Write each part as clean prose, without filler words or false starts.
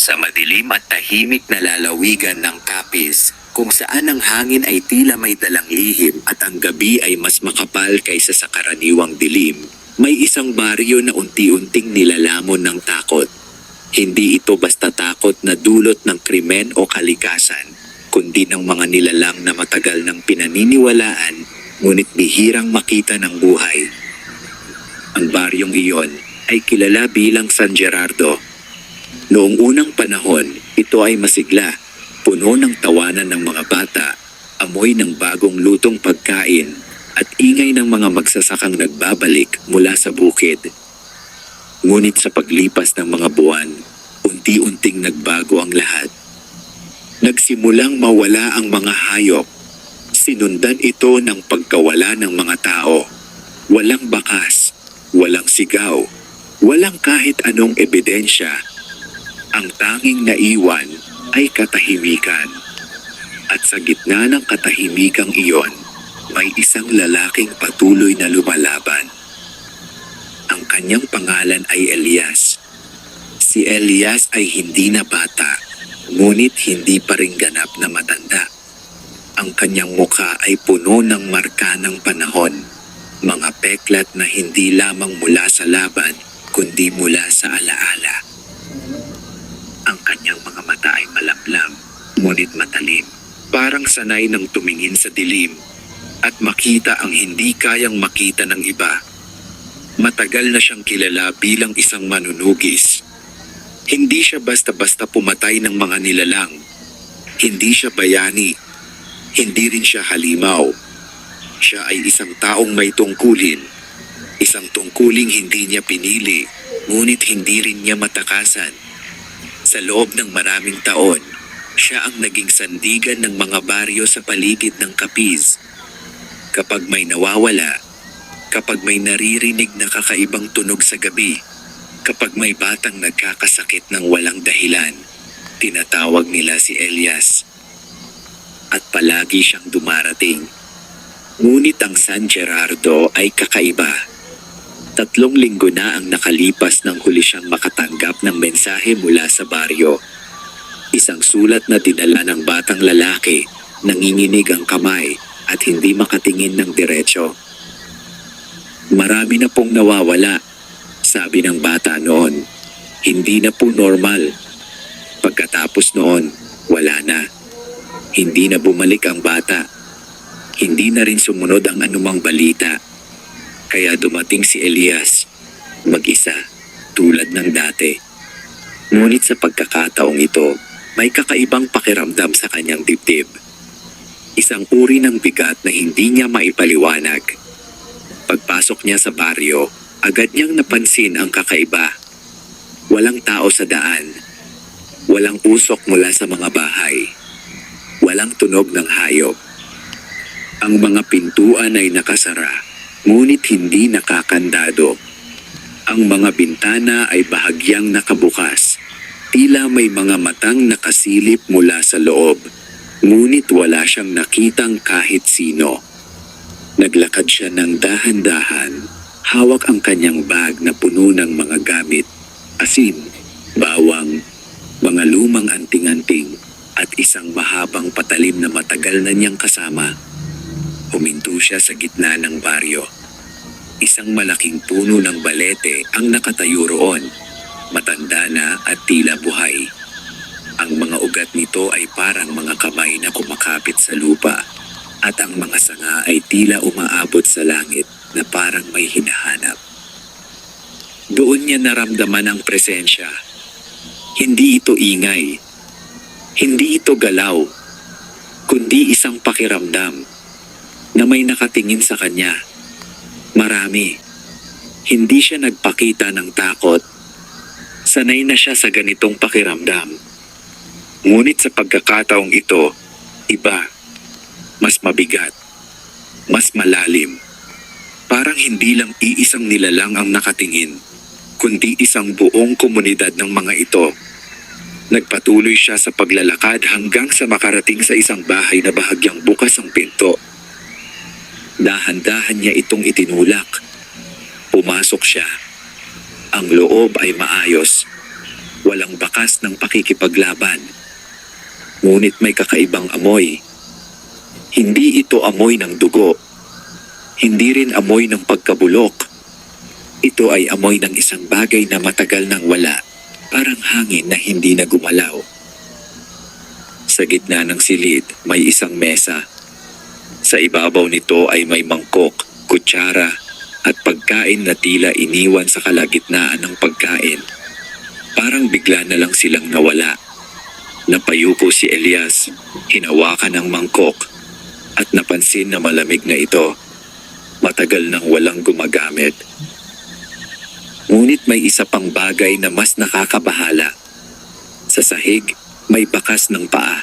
Sa madilim at tahimik na lalawigan ng Capiz, kung saan ang hangin ay tila may dalang lihim at ang gabi ay mas makapal kaysa sa karaniwang dilim, may isang baryo na unti-unting nilalamon ng takot. Hindi ito basta takot na dulot ng krimen o kalikasan, kundi ng mga nilalang na matagal ng pinaniniwalaan, ngunit bihirang makita ng buhay. Ang baryong iyon ay kilala bilang San Gerardo. Noong unang panahon, ito ay masigla, puno ng tawanan ng mga bata, amoy ng bagong lutong pagkain, at ingay ng mga magsasakang nagbabalik mula sa bukid. Ngunit sa paglipas ng mga buwan, unti-unting nagbago ang lahat. Nagsimulang mawala ang mga hayop. Sinundan ito ng pagkawala ng mga tao. Walang bakas, walang sigaw, walang kahit anong ebidensya. Ang tanging naiwan ay katahimikan. At sa gitna ng katahimikang iyon, may isang lalaking patuloy na lumalaban. Ang kanyang pangalan ay Elias. Si Elias ay hindi na bata, ngunit hindi pa rin ganap na matanda. Ang kanyang mukha ay puno ng marka ng panahon, mga peklat na hindi lamang mula sa laban, kundi mula sa alaala. Ang kanyang mga mata ay malaplam, ngunit matalim, parang sanay ng tumingin sa dilim at makita ang hindi kayang makita ng iba. Matagal na siyang kilala bilang isang manunugis. Hindi siya basta-basta pumatay ng mga nilalang. Hindi siya bayani. Hindi rin siya halimaw. Siya ay isang taong may tungkulin. Isang tungkuling hindi niya pinili, ngunit hindi rin niya matakasan. Sa loob ng maraming taon, siya ang naging sandigan ng mga baryo sa paligid ng Capiz. Kapag may nawawala, kapag may naririnig na kakaibang tunog sa gabi, kapag may batang nagkakasakit ng walang dahilan, tinatawag nila si Elias. At palagi siyang dumarating. Ngunit ang San Gerardo ay kakaiba. 3 linggo na ang nakalipas nang huli siyang makatanggap ng mensahe mula sa baryo. Isang sulat na dinala ng batang lalaki, nanginginig ang kamay at hindi makatingin ng diretsyo. Marami na pong nawawala, sabi ng bata noon. Hindi na po normal. Pagkatapos noon, wala na. Hindi na bumalik ang bata. Hindi na rin sumunod ang anumang balita. Kaya dumating si Elias, mag-isa, tulad ng dati. Ngunit sa pagkakataong ito, may kakaibang pakiramdam sa kanyang dibdib. Isang uri ng bigat na hindi niya maipaliwanag. Pagpasok niya sa baryo, agad niyang napansin ang kakaiba. Walang tao sa daan. Walang usok mula sa mga bahay. Walang tunog ng hayop. Ang mga pintuan ay nakasara, ngunit hindi nakakandado. Ang mga bintana ay bahagyang nakabukas. Tila may mga matang nakasilip mula sa loob, ngunit wala siyang nakitang kahit sino. Naglakad siya ng dahan-dahan, hawak ang kanyang bag na puno ng mga gamit, asin, bawang, mga lumang anting-anting, at isang mahabang patalim na matagal na niyang kasama. Huminto siya sa gitna ng baryo. Isang malaking puno ng balete ang nakatayo roon, matanda na at tila buhay. Ang mga ugat nito ay parang mga kamay na kumakapit sa lupa, at ang mga sanga ay tila umaabot sa langit na parang may hinahanap. Doon niya naramdaman ang presensya. Hindi ito ingay. Hindi ito galaw. Kundi isang pakiramdam na may nakatingin sa kanya. Marami. Hindi siya nagpakita ng takot. Sanay na siya sa ganitong pakiramdam. Ngunit sa pagkakataong ito, iba. Mas mabigat. Mas malalim. Parang hindi lang iisang nilalang ang nakatingin, kundi isang buong komunidad ng mga ito. Nagpatuloy siya sa paglalakad hanggang sa makarating sa isang bahay na bahagyang bukas ang pinto. Dahan-dahan niya itong itinulak. Pumasok siya. Ang loob ay maayos. walang bakas ng pakikipaglaban. Ngunit may kakaibang amoy. Hindi ito amoy ng dugo. Hindi rin amoy ng pagkabulok. Ito ay amoy ng isang bagay na matagal nang wala, parang hangin na hindi na gumalaw. Sa gitna ng silid, may isang mesa. Sa ibabaw nito ay may mangkok, kutsara, at pagkain na tila iniwan sa kalagitnaan ng pagkain. Parang bigla na lang silang nawala. Napayuko si Elias, hinawakan ng mangkok, at napansin na malamig na ito. Matagal nang walang gumagamit. Ngunit may isa pang bagay na mas nakakabahala. Sa sahig, may bakas ng paa.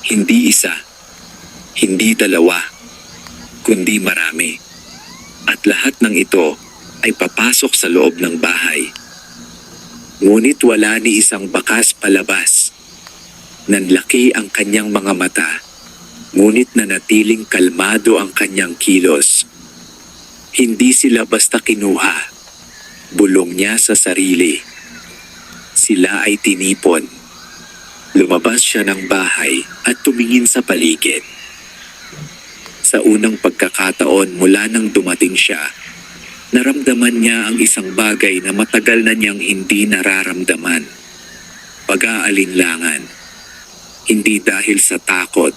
Hindi isa, hindi dalawa, kundi marami. At lahat ng ito ay papasok sa loob ng bahay. Ngunit wala ni isang bakas palabas. Nanlaki ang kanyang mga mata, ngunit nanatiling kalmado ang kanyang kilos. Hindi sila basta kinuha. Bulong niya sa sarili. Sila ay tinipon. Lumabas siya ng bahay at tumingin sa paligid. Sa unang pagkakataon mula nang dumating siya, naramdaman niya ang isang bagay na matagal na niyang hindi nararamdaman. Pag-aalinlangan. Hindi dahil sa takot,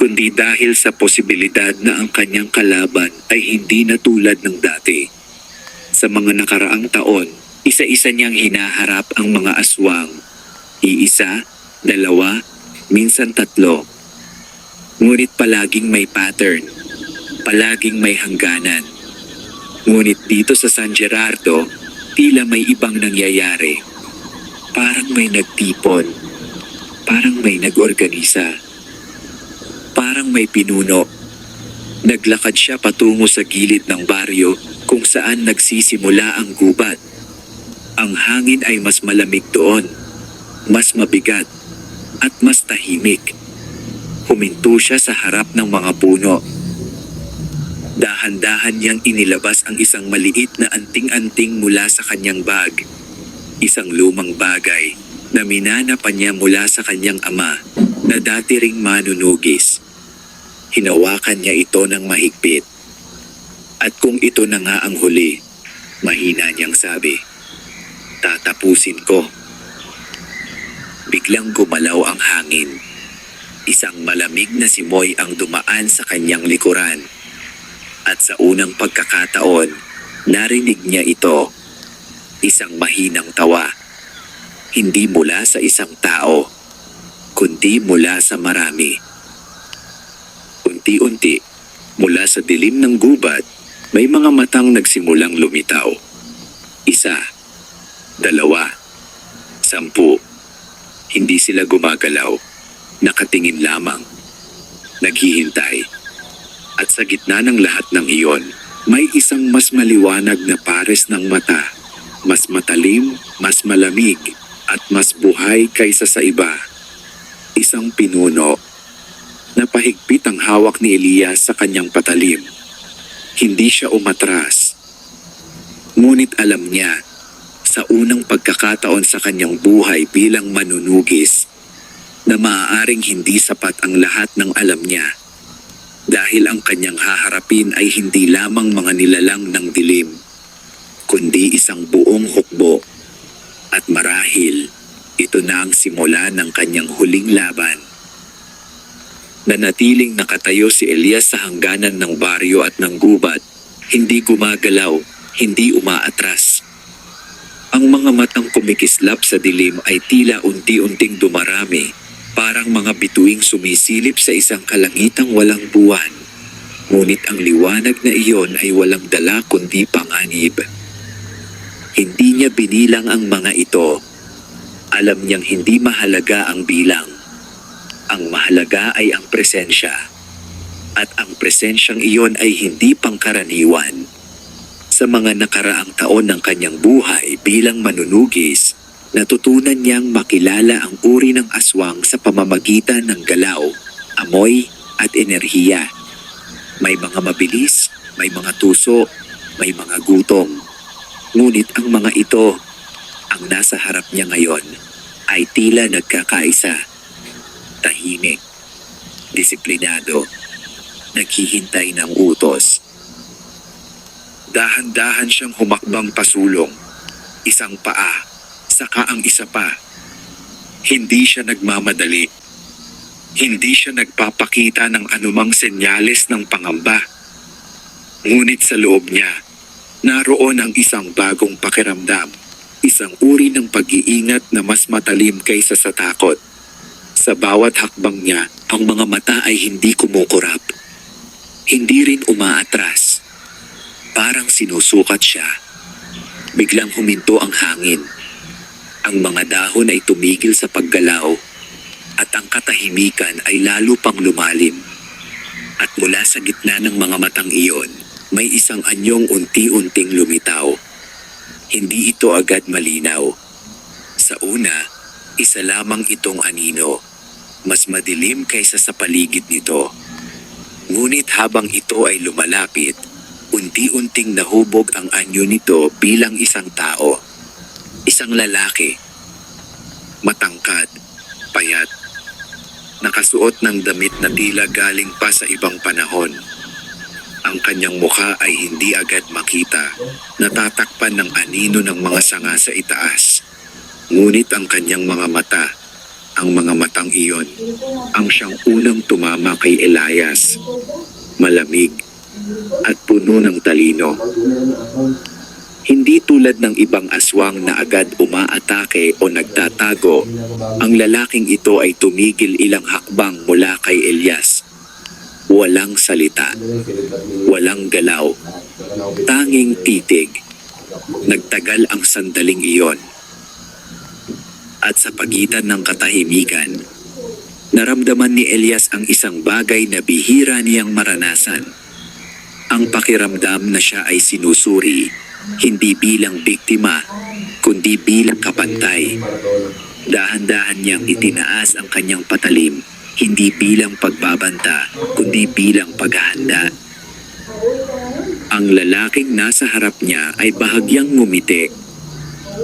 kundi dahil sa posibilidad na ang kanyang kalaban ay hindi na tulad ng dati. Sa mga nakaraang taon, isa-isa niyang hinaharap ang mga aswang. Iisa, dalawa, minsan tatlo. Ngunit palaging may pattern, palaging may hangganan. Ngunit dito sa San Gerardo, tila may ibang nangyayari. Parang may nagtipon, parang may nag-organisa, parang may pinuno. Naglakad siya patungo sa gilid ng baryo kung saan nagsisimula ang gubat. Ang hangin ay mas malamig doon, mas mabigat, at mas tahimik. Huminto siya sa harap ng mga puno. Dahan-dahan niyang inilabas ang isang maliit na anting-anting mula sa kanyang bag. Isang lumang bagay na minana pa niya mula sa kanyang ama na dati ring manunugis. Hinawakan niya ito ng mahigpit. At kung ito na nga ang huli, mahina niyang sabi, "Tatapusin ko." Biglang gumalaw ang hangin. Isang malamig na simoy ang dumaan sa kanyang likuran. At sa unang pagkakataon, narinig niya ito. Isang mahinang tawa. Hindi mula sa isang tao, kundi mula sa marami. Unti-unti, mula sa dilim ng gubat, may mga matang nagsimulang lumitaw. Isa, dalawa, 10. Hindi sila gumagalaw, nakatingin lamang, naghihintay. At sa gitna ng lahat ng iyon, may isang mas maliwanag na pares ng mata, mas matalim, mas malamig, at mas buhay kaysa sa iba. Isang pinuno. Napahigpit ang hawak ni Elias sa kanyang patalim. Hindi siya umatras. Ngunit alam niya, sa unang pagkakataon sa kanyang buhay bilang manunugis, na maaaring hindi sapat ang lahat ng alam niya. Dahil ang kanyang haharapin ay hindi lamang mga nilalang ng dilim, kundi isang buong hukbo. At marahil, ito na ang simula ng kanyang huling laban. Nanatiling nakatayo si Elias sa hangganan ng baryo at ng gubat, hindi gumagalaw, hindi umaatras. Ang mga matang kumikislap sa dilim ay tila unti-unting dumarami, parang mga bituing sumisilip sa isang kalangitang walang buwan. Ngunit ang liwanag na iyon ay walang dala kundi panganib. Hindi niya binilang ang mga ito. Alam niyang hindi mahalaga ang bilang. Ang mahalaga ay ang presensya. At ang presensyang iyon ay hindi pangkaraniwan. Sa mga nakaraang taon ng kanyang buhay bilang manunugis, natutunan niyang makilala ang uri ng aswang sa pamamagitan ng galaw, amoy, at enerhiya. May mga mabilis, may mga tuso, may mga gutom. Ngunit ang mga ito, Ang nasa harap niya ngayon ay tila nagkakaisa. Tahimik, disiplinado, naghihintay ng utos. Dahan-dahan siyang humakbang pasulong. Isang paa, saka ang isa pa. Hindi siya nagmamadali. Hindi siya nagpapakita ng anumang senyales ng pangamba. Ngunit sa loob niya, naroon ang isang bagong pakiramdam. Isang uri ng pag-iingat na mas matalim kaysa sa takot. Sa bawat hakbang niya, ang mga mata ay hindi kumukurap. Hindi rin umaatras. Parang sinusukat siya. Biglang huminto ang hangin. Ang mga dahon ay tumigil sa paggalaw at ang katahimikan ay lalo pang lumalim. At mula sa gitna ng mga matang iyon, may isang anyong unti-unting lumitaw. Hindi ito agad malinaw. Sa una, isa lamang itong anino. Mas madilim kaysa sa paligid nito. Ngunit habang ito ay lumalapit, unti-unting nahubog ang anyo nito bilang isang tao. Isang lalaki. Matangkad, payat, nakasuot ng damit na tila galing pa sa ibang panahon. Ang kanyang mukha ay hindi agad makita, natatakpan ng anino ng mga sanga sa itaas. Ngunit ang kanyang mga mata, ang mga matang iyon, ang siyang unang tumama kay Elias. Malamig at puno ng talino. Hindi tulad ng ibang aswang na agad umaatake o nagtatago, ang lalaking ito ay tumigil ilang hakbang mula kay Elias. Walang salita, walang galaw, tanging titig. Nagtagal ang sandaling iyon. At sa pagitan ng katahimikan, naramdaman ni Elias ang isang bagay na bihira niyang maranasan. Ang pakiramdam na siya ay sinusuri, hindi bilang biktima, kundi bilang kapantay. Dahan-dahan niyang itinaas ang kanyang patalim, hindi bilang pagbabanta, kundi bilang paghahanda. Ang lalaking nasa harap niya ay bahagyang ngumiti.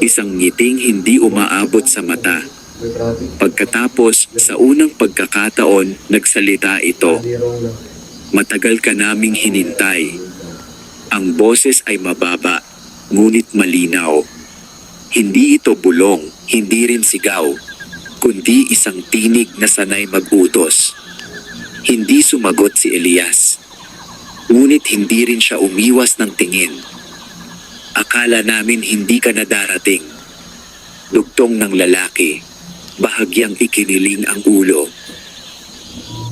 Isang ngiting hindi umaabot sa mata. Pagkatapos, sa unang pagkakataon, nagsalita ito. Matagal ka naming hinintay. Ang boses ay mababa, ngunit malinaw. Hindi ito bulong, hindi rin sigaw, kundi isang tinig na sanay mag-utos. Hindi sumagot si Elias. Ngunit hindi rin siya umiwas ng tingin. Akala namin hindi ka na darating. Dugtong ng lalaki, bahagyang ikiniling ang ulo.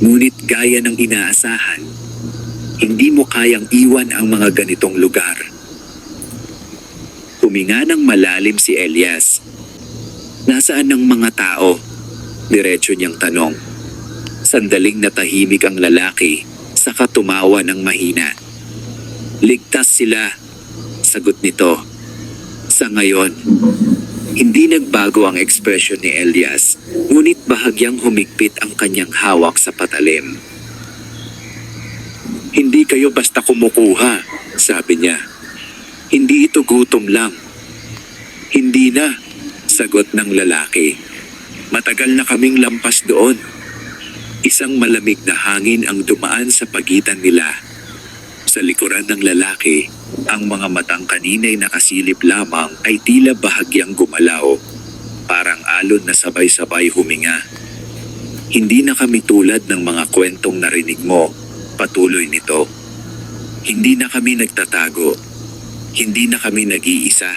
Ngunit gaya ng inaasahan, hindi mo kayang iwan ang mga ganitong lugar. Huminga ng malalim si Elias. Nasaan ang mga tao? Diretso niyang tanong. Sandaling natahimik ang lalaki, saka tumawa ng mahina. Ligtas sila, sagot nito. Sa ngayon, hindi nagbago ang ekspresyon ni Elias, ngunit bahagyang humigpit ang kanyang hawak sa patalim. Hindi kayo basta kumukuha, sabi niya. Hindi ito gutom lang. Hindi na, sagot ng lalaki. Matagal na kaming lampas doon. Isang malamig na hangin ang dumaan sa pagitan nila. Sa likuran ng lalaki, ang mga matang kanina'y nakasilip lamang ay tila bahagyang gumalaw. Parang alon na sabay-sabay huminga. Hindi na kami tulad ng mga kwentong narinig mo, patuloy nito. Hindi na kami nagtatago. Hindi na kami nag-iisa.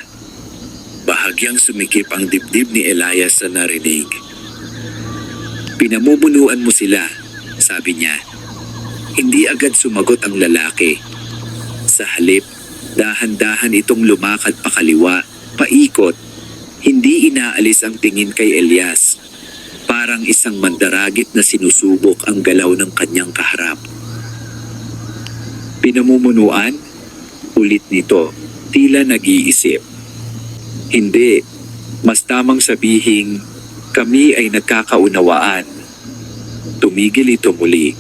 Bahagyang sumikip ang dibdib ni Elias sa narinig. Pinamumunuan mo sila, sabi niya. Hindi agad sumagot ang lalaki. Sa halip, dahan-dahan itong lumakad pakaliwa, paikot. Hindi inaalis ang tingin kay Elias. Parang isang mandaragit na sinusubok ang galaw ng kanyang kaharap. Pinamumunuan? Ulit nito, tila nag-iisip. Hindi, mas tamang sabihing, kami ay nagkakaunawaan. Tumigil ito muli.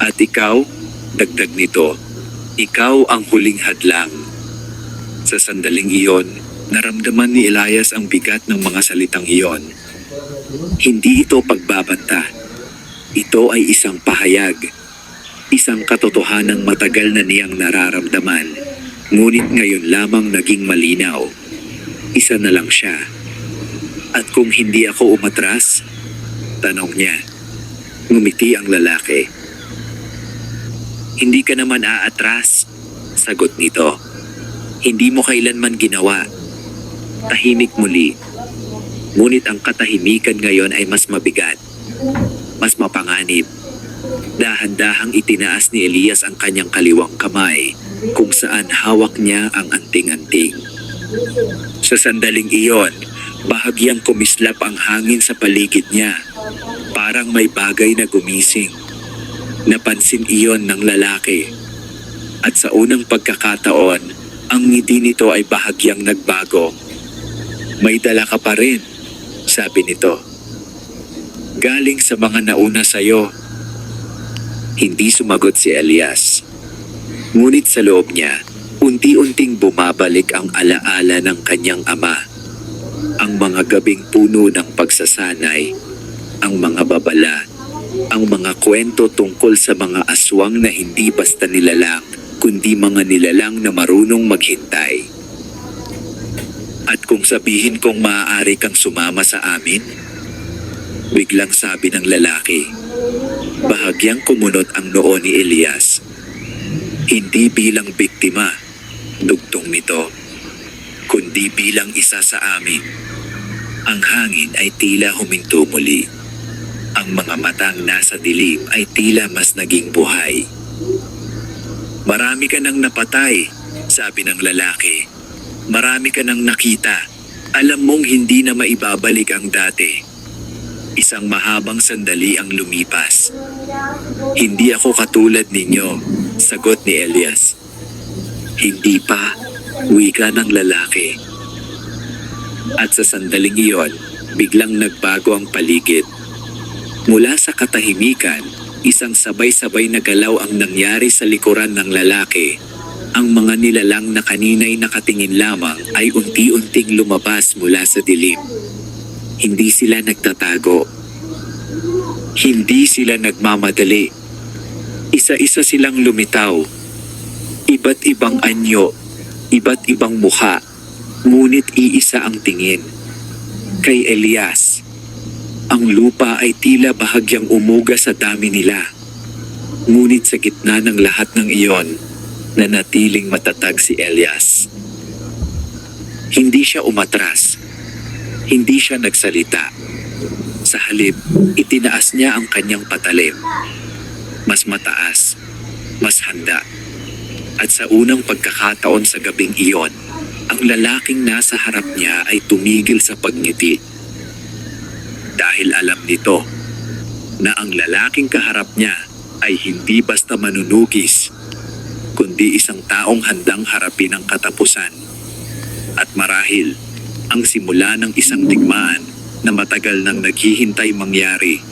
At ikaw, dagdag nito, ikaw ang huling hadlang. Sa sandaling iyon, Naramdaman ni Elias ang bigat ng mga salitang iyon. Hindi ito pagbabanta. Ito ay isang pahayag. Isang katotohanang matagal na niyang nararamdaman. Ngunit ngayon lamang naging malinaw. Isa na lang siya. At kung hindi ako umatras? Tanong niya. Ngumiti ang lalaki. Hindi ka naman aatras. Sagot nito. Hindi mo kailanman ginawa. Tahimik muli. Ngunit ang katahimikan ngayon ay mas mabigat. Mas mapanganib. Dahan-dahang itinaas ni Elias ang kanyang kaliwang kamay kung saan hawak niya ang anting-anting. Sa sandaling iyon, bahagyang kumislap ang hangin sa paligid niya. Parang may bagay na gumising. Napansin iyon ng lalaki. At sa unang pagkakataon, ang ngiti nito ay bahagyang nagbago. May dala ka pa rin, sabi nito. Galing sa mga nauna sa'yo. Hindi sumagot si Elias. Ngunit sa loob niya, unti-unting bumabalik ang alaala ng kanyang ama. Ang mga gabing puno ng pagsasanay, ang mga babala, ang mga kwento tungkol sa mga aswang na hindi basta nilalang, kundi mga nilalang na marunong maghintay. At kung sabihin kong maaari kang sumama sa amin? Biglang sabi ng lalaki. Bahagyang kumunot ang noo ni Elias. Hindi bilang biktima, dugtong nito, kundi bilang isa sa amin. Ang hangin ay tila huminto muli. Ang mga matang nasa dilim ay tila mas naging buhay. Marami ka nang napatay, sabi ng lalaki. Marami ka nang nakita. Alam mong hindi na maibabalik ang dati. Isang mahabang sandali ang lumipas. Hindi ako katulad ninyo, sagot ni Elias. Hindi pa, wika ng lalaki. At sa sandaling iyon, biglang nagbago ang paligid. Mula sa katahimikan, isang sabay-sabay na galaw ang nangyari sa likuran ng lalaki. Ang mga nilalang na kanina'y nakatingin lamang ay unti-unting lumabas mula sa dilim. Hindi sila nagtatago. Hindi sila nagmamadali. Isa-isa silang lumitaw. Iba't ibang anyo, iba't ibang mukha, ngunit iisa ang tingin. Kay Elias, ang lupa ay tila bahagyang umuga sa dami nila. Ngunit sa gitna ng lahat ng iyon, nanatiling matatag si Elias. Hindi siya umatras. Hindi siya nagsalita. Sa halip, itinaas niya ang kanyang patalim. Mas mataas, mas handa. At sa unang pagkakataon sa gabing iyon, ang lalaking nasa harap niya ay tumigil sa pagngiti. Dahil alam nito na ang lalaking kaharap niya ay hindi basta manunugis, kundi isang taong handang harapin ang katapusan. At marahil, ang simula ng isang digmaan na matagal nang naghihintay mangyari.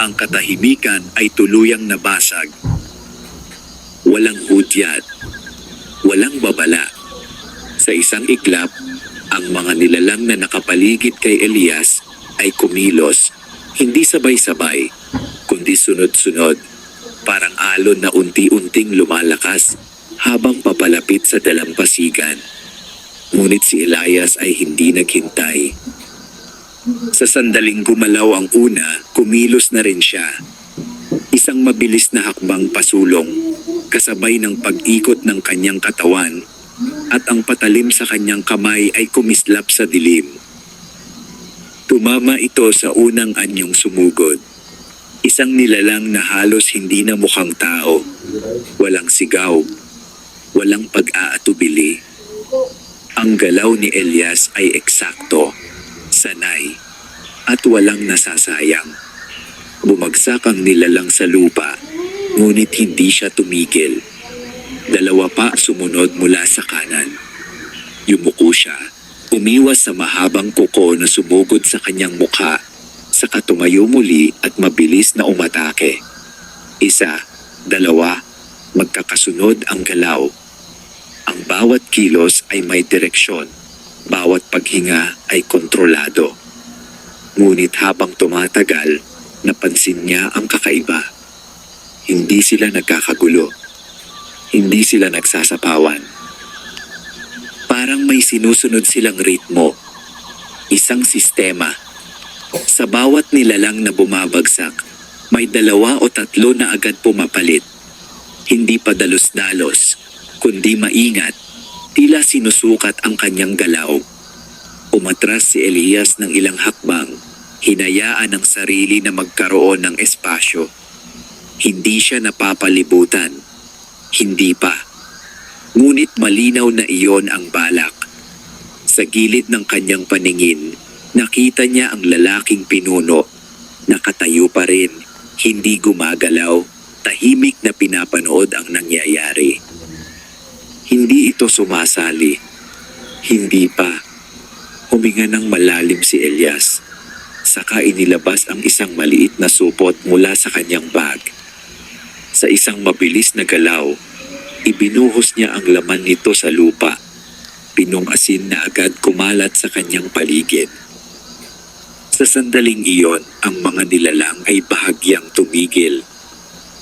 Ang katahimikan ay tuluyang nabasag. Walang hudyat, walang babala. Sa isang iglap, ang mga nilalang na nakapaligid kay Elias ay kumilos, hindi sabay-sabay, kundi sunod-sunod, parang alon na unti-unting lumalakas habang papalapit sa dalampasigan. Ngunit si Elias ay hindi naghintay. Sa sandaling gumalaw ang una, kumilos na rin siya. Isang mabilis na hakbang pasulong, kasabay ng pag-ikot ng kanyang katawan, at ang patalim sa kanyang kamay ay kumislap sa dilim. Tumama ito sa unang anyong sumugod. Isang nilalang na halos hindi na mukhang tao. Walang sigaw, walang pag-aatubili. Ang galaw ni Elias ay eksakto, sanay, at walang nasasayang. Bumagsak ang nilalang sa lupa, ngunit hindi siya tumigil. Dalawa pa sumunod mula sa kanan. Yumuko siya, umiwas sa mahabang kuko na sumugod sa kanyang mukha, saka tumayo muli at mabilis na umatake. Isa, dalawa, magkakasunod ang galaw. Ang bawat kilos ay may direksyon, Bawat paghinga ay kontrolado. Ngunit habang tumatagal, napansin niya ang kakaiba. Hindi sila nagkakagulo. Hindi sila nagsasapawan. Parang may sinusunod silang ritmo. Isang sistema. Sa bawat nilalang na bumabagsak, may 2 o 3 na agad pumapalit. Hindi pa dalos-dalos, kundi maingat, tila sinusukat ang kanyang galaw. Umatras si Elias ng ilang hakbang, hinayaan ang sarili na magkaroon ng espasyo. Hindi siya napapalibutan. Hindi pa. Ngunit malinaw na iyon ang balak. Sa gilid ng kanyang paningin, nakita niya ang lalaking pinuno. Nakatayo pa rin, hindi gumagalaw, tahimik na pinapanood ang nangyayari. Hindi ito sumasali. Hindi pa. Huminga ng malalim si Elias. Saka inilabas ang isang maliit na supot mula sa kanyang bag. Sa isang mabilis na galaw, ibinuhos niya ang laman nito sa lupa. Pinong asin na agad kumalat sa kanyang paligid. Sa sandaling iyon, ang mga nilalang ay bahagyang tumigil.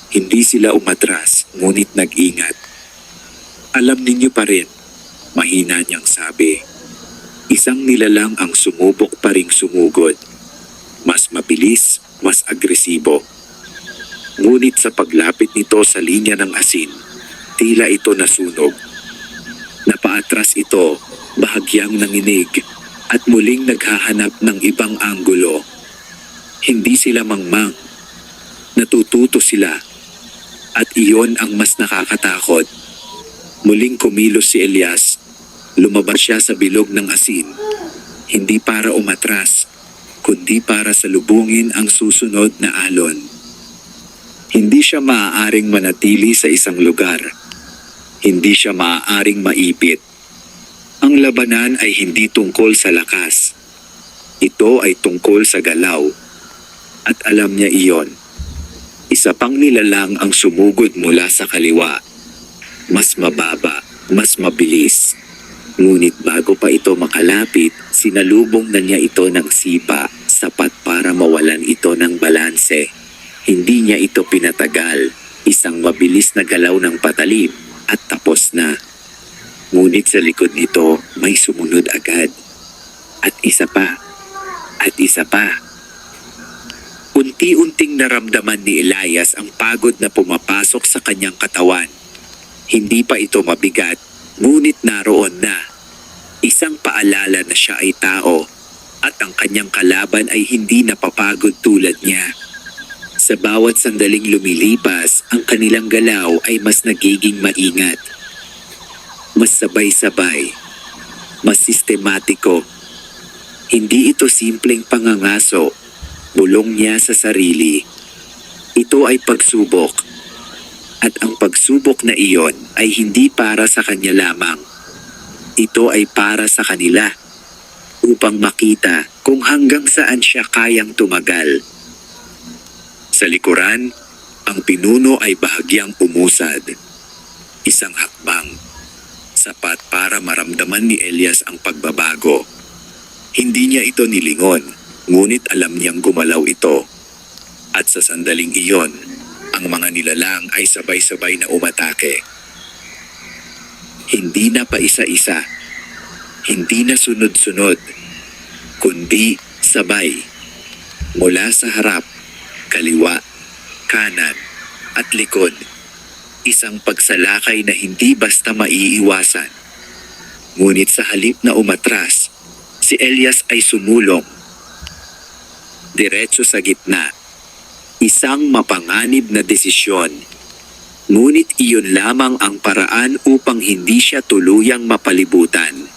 Hindi sila umatras, ngunit nag-ingat. Alam ninyo pa rin, mahina niyang sabi. Isang nilalang ang sumubok pa ring sumugod. Mas mabilis, mas agresibo. Ngunit sa paglapit nito sa linya ng asin, tila ito nasunog. Napaatras ito, bahagyang nanginig, at muling naghahanap ng ibang anggulo. Hindi sila mangmang. Natututo sila. At iyon ang mas nakakatakot. Muling kumilos si Elias. Lumabas siya sa bilog ng asin. Hindi para umatras, kundi para salubungin ang susunod na alon. Hindi siya maaaring manatili sa isang lugar. Hindi siya maaaring maipit. Ang labanan ay hindi tungkol sa lakas. Ito ay tungkol sa galaw. At alam niya iyon. Isa pang nilalang ang sumugod mula sa kaliwa. Mas mababa, mas mabilis. Ngunit bago pa ito makalapit, sinalubong na niya ito ng sipa, sapat para mawalan ito ng balanse. Hindi niya ito pinatagal. Isang mabilis na galaw ng patalim at tapos na. Ngunit sa likod nito, may sumunod agad. At isa pa. At isa pa. Unti-unting naramdaman ni Elias ang pagod na pumapasok sa kanyang katawan. Hindi pa ito mabigat, ngunit naroon na. Isang paalala na siya ay tao at ang kanyang kalaban ay hindi napapagod tulad niya. Sa bawat sandaling lumilipas, ang kanilang galaw ay mas nagiging maingat. Mas sabay-sabay, mas sistematiko. Hindi ito simpleng pangangaso, bulong niya sa sarili. Ito ay pagsubok. At ang pagsubok na iyon ay hindi para sa kanya lamang. Ito ay para sa kanila. Upang makita kung hanggang saan siya kayang tumagal. Sa likuran, ang pinuno ay bahagyang umusad. Isang hakbang. Sapat para maramdaman ni Elias ang pagbabago. Hindi niya ito nilingon, ngunit alam niyang gumalaw ito. At sa sandaling iyon, ang mga nilalang ay sabay-sabay na umatake. Hindi na pa isa-isa. Hindi na sunod-sunod. Kundi sabay. Mula sa harap, kaliwa, kanan, at likod. Isang pagsalakay na hindi basta maiiwasan. Ngunit sa halip na umatras, si Elias ay sumulong. Diretso sa gitna. Isang mapanganib na desisyon. Ngunit iyon lamang ang paraan upang hindi siya tuluyang mapalibutan.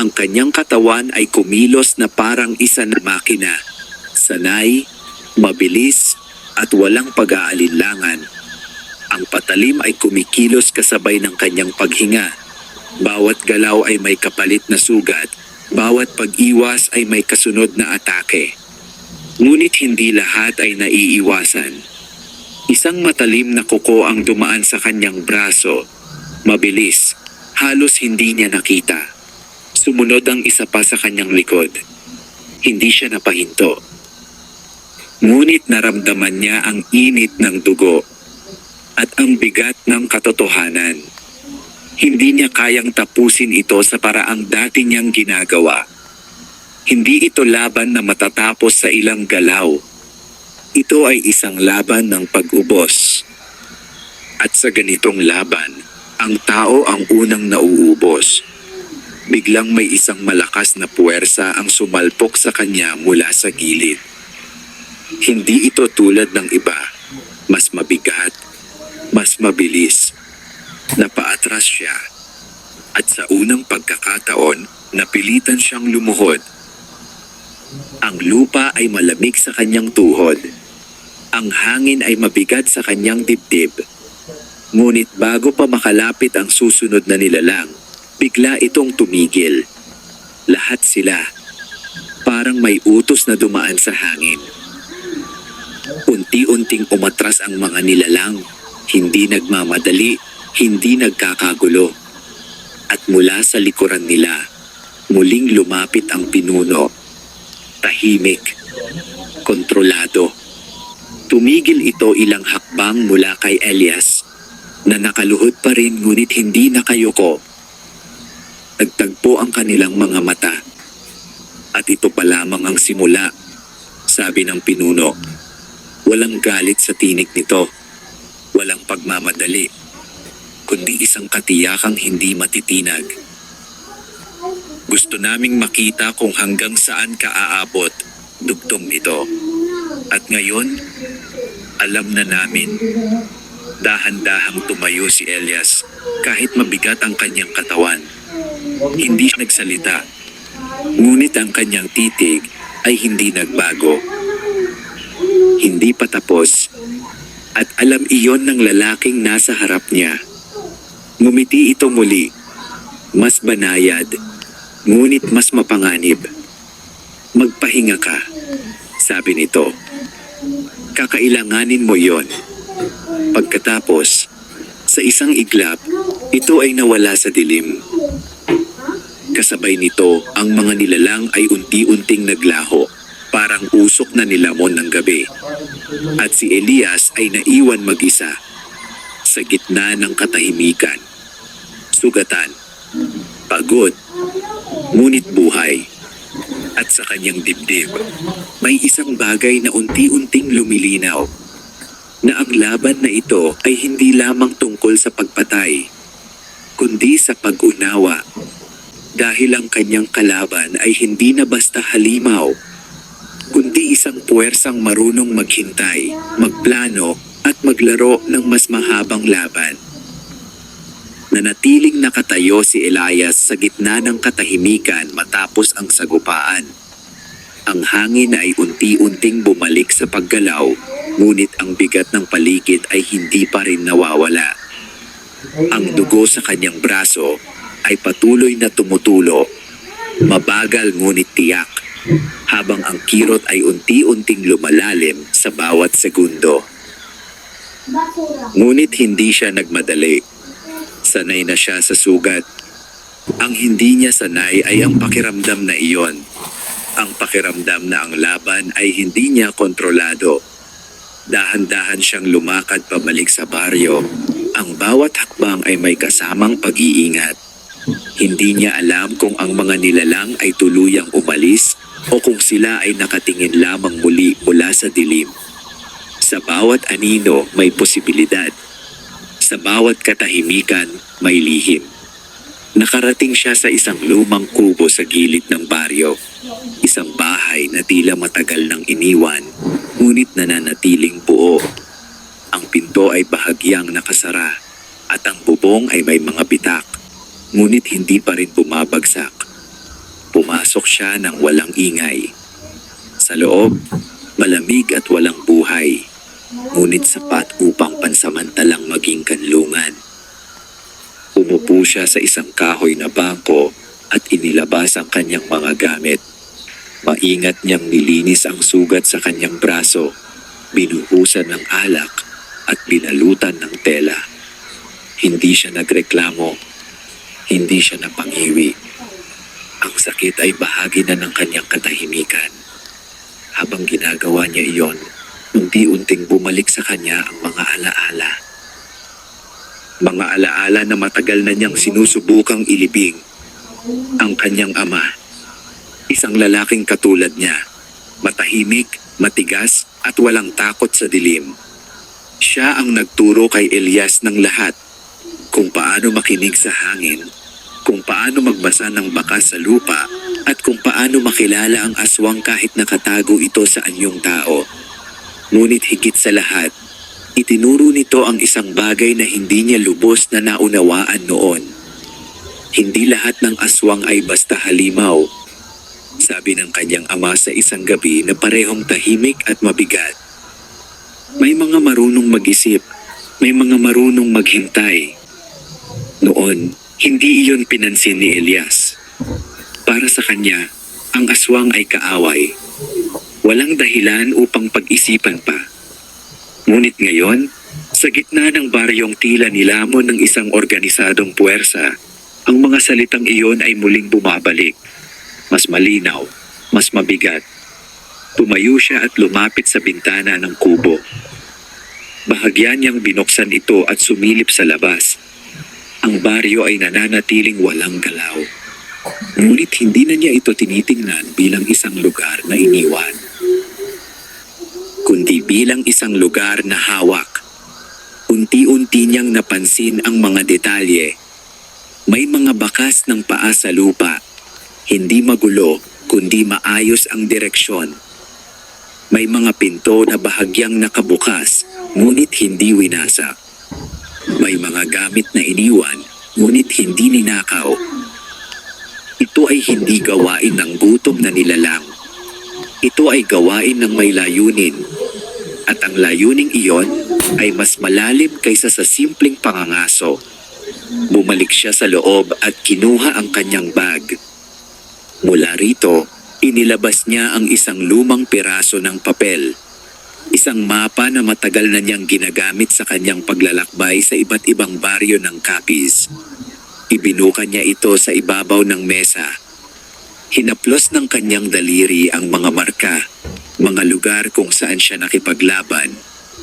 Ang kanyang katawan ay kumilos na parang isa na makina. Sanay, mabilis, at walang pag-aalinlangan. Ang patalim ay kumikilos kasabay ng kanyang paghinga. Bawat galaw ay may kapalit na sugat. Bawat pag-iwas ay may kasunod na atake. Ngunit hindi lahat ay naiiwasan. Isang matalim na kuko ang dumaan sa kanyang braso. Mabilis, halos hindi niya nakita. Sumunod ang isa pa sa kanyang likod. Hindi siya napahinto. Ngunit naramdaman niya ang init ng dugo at ang bigat ng katotohanan. Hindi niya kayang tapusin ito sa paraang dati niyang ginagawa. Hindi ito laban na matatapos sa ilang galaw. Ito ay isang laban ng pag-ubos. At sa ganitong laban, ang tao ang unang nauubos. Biglang may isang malakas na puwersa ang sumalpok sa kanya mula sa gilid. Hindi ito tulad ng iba, mas mabigat, mas mabilis. Napaatras siya. At sa unang pagkakataon, napilitan siyang lumuhod. Ang lupa ay malamig sa kanyang tuhod. Ang hangin ay mabigat sa kanyang dibdib. Ngunit bago pa makalapit ang susunod na nilalang, bigla itong tumigil. Lahat sila. Parang may utos na dumaan sa hangin. Unti-unting umatras ang mga nilalang. Hindi nagmamadali, hindi nagkakagulo. At mula sa likuran nila, muling lumapit ang pinuno. Tahimik, kontrolado. Tumigil ito ilang hakbang mula kay Elias, na nakaluhod pa rin ngunit hindi nakayuko. Nagtagpo ang kanilang mga mata. At ito pa lamang ang simula, sabi ng pinuno. Walang galit sa tinig nito. Walang pagmamadali. Kundi isang katiyakang hindi matitinag. Gusto naming makita kung hanggang saan ka aabot, dugtong ito. At ngayon, alam na namin. Dahan-dahang tumayo si Elias kahit mabigat ang kanyang katawan. Hindi siya nagsalita. Ngunit ang kanyang titig ay hindi nagbago. Hindi pa tapos. At alam iyon ng lalaking nasa harap niya. Ngumiti ito muli. Mas banayad. Ngunit mas mapanganib. Magpahinga ka, sabi nito. Kakailanganin mo yon. Pagkatapos, sa isang iglap, ito ay nawala sa dilim. Kasabay nito, ang mga nilalang ay unti-unting naglaho, parang usok na nilamon ng gabi. At si Elias ay naiwan mag-isa, sa gitna ng katahimikan. Sugatan, pagod, ngunit buhay. At sa kanyang dibdib, may isang bagay na unti-unting lumilinaw. Na ang laban na ito ay hindi lamang tungkol sa pagpatay, kundi sa pag-unawa. Dahil ang kanyang kalaban ay hindi na basta halimaw, kundi isang puwersang marunong maghintay, magplano at maglaro ng mas mahabang laban. Nanatiling nakatayo si Elias sa gitna ng katahimikan matapos ang sagupaan. Ang hangin ay unti-unting bumalik sa paggalaw, ngunit ang bigat ng paligid ay hindi pa rin nawawala. Ang dugo sa kanyang braso ay patuloy na tumutulo, mabagal ngunit tiyak, habang ang kirot ay unti-unting lumalalim sa bawat segundo. Ngunit hindi siya nagmadali. Sanay na siya sa sugat. Ang hindi niya sanay ay ang pakiramdam na iyon. Ang pakiramdam na ang laban ay hindi niya kontrolado. Dahan-dahan siyang lumakad pabalik sa baryo. Ang bawat hakbang ay may kasamang pag-iingat. Hindi niya alam kung ang mga nilalang ay tuluyang umalis o kung sila ay nakatingin lamang muli mula sa dilim. Sa bawat anino may posibilidad. Sa bawat katahimikan may lihim. Nakarating siya sa isang lumang kubo sa gilid ng baryo. Isang bahay na tila matagal nang iniwan, ngunit nananatiling buo. Ang pinto ay bahagyang nakasara at ang bubong ay may mga bitak, ngunit hindi pa rin bumabagsak. Pumasok siya ng walang ingay. Sa loob, malamig at walang buhay, ngunit sapat upang pansamantalang maging kanlungan. Umupo siya sa isang kahoy na bangko at inilabas ang kanyang mga gamit. Maingat niyang nilinis ang sugat sa kanyang braso, binuhusan ng alak at binalutan ng tela. Hindi siya nagreklamo, hindi siya napangiwi. Ang sakit ay bahagi na ng kanyang katahimikan. Habang ginagawa niya iyon, unti-unting bumalik sa kanya ang mga alaala. Mga alaala na matagal na niyang sinusubukang ilibing. Ang kanyang ama, isang lalaking katulad niya, matahimik, matigas at walang takot sa dilim. Siya ang nagturo kay Elias ng lahat, kung paano makinig sa hangin, kung paano magbasa ng bakas sa lupa, at kung paano makilala ang aswang kahit nakatago ito sa anyong tao. Ngunit higit sa lahat, itinuro nito ang isang bagay na hindi niya lubos na naunawaan noon. Hindi lahat ng aswang ay basta halimaw. Sabi ng kanyang ama sa isang gabi na parehong tahimik at mabigat. May mga marunong mag-isip, may mga marunong maghintay. Noon, hindi iyon pinansin ni Elias. Para sa kanya, ang aswang ay kaaway. Walang dahilan upang pag-isipan pa. Ngunit ngayon, sa gitna ng baryong tila nilamon ng isang organisadong puwersa, ang mga salitang iyon ay muling bumabalik. Mas malinaw, mas mabigat. Tumayo siya at lumapit sa bintana ng kubo. Bahagyan niyang binuksan ito at sumilip sa labas. Ang baryo ay nananatiling walang galaw. Ngunit hindi na niya ito tinitingnan bilang isang lugar na iniwan, kundi bilang isang lugar na hawak. Unti-unti niyang napansin ang mga detalye. May mga bakas ng paa sa lupa. Hindi magulo, kundi maayos ang direksyon. May mga pinto na bahagyang nakabukas, ngunit hindi winasak. May mga gamit na iniwan, ngunit hindi ninakaw. Ito ay hindi gawain ng gutom na nilalang. Ito ay gawain ng may layunin. At ang layuning iyon ay mas malalim kaysa sa simpleng pangangaso. Bumalik siya sa loob at kinuha ang kanyang bag. Mula rito, inilabas niya ang isang lumang piraso ng papel. Isang mapa na matagal na niyang ginagamit sa kanyang paglalakbay sa iba't ibang baryo ng Capiz. Ibinuka niya ito sa ibabaw ng mesa. Hinaplos ng kanyang daliri ang mga marka, mga lugar kung saan siya nakipaglaban,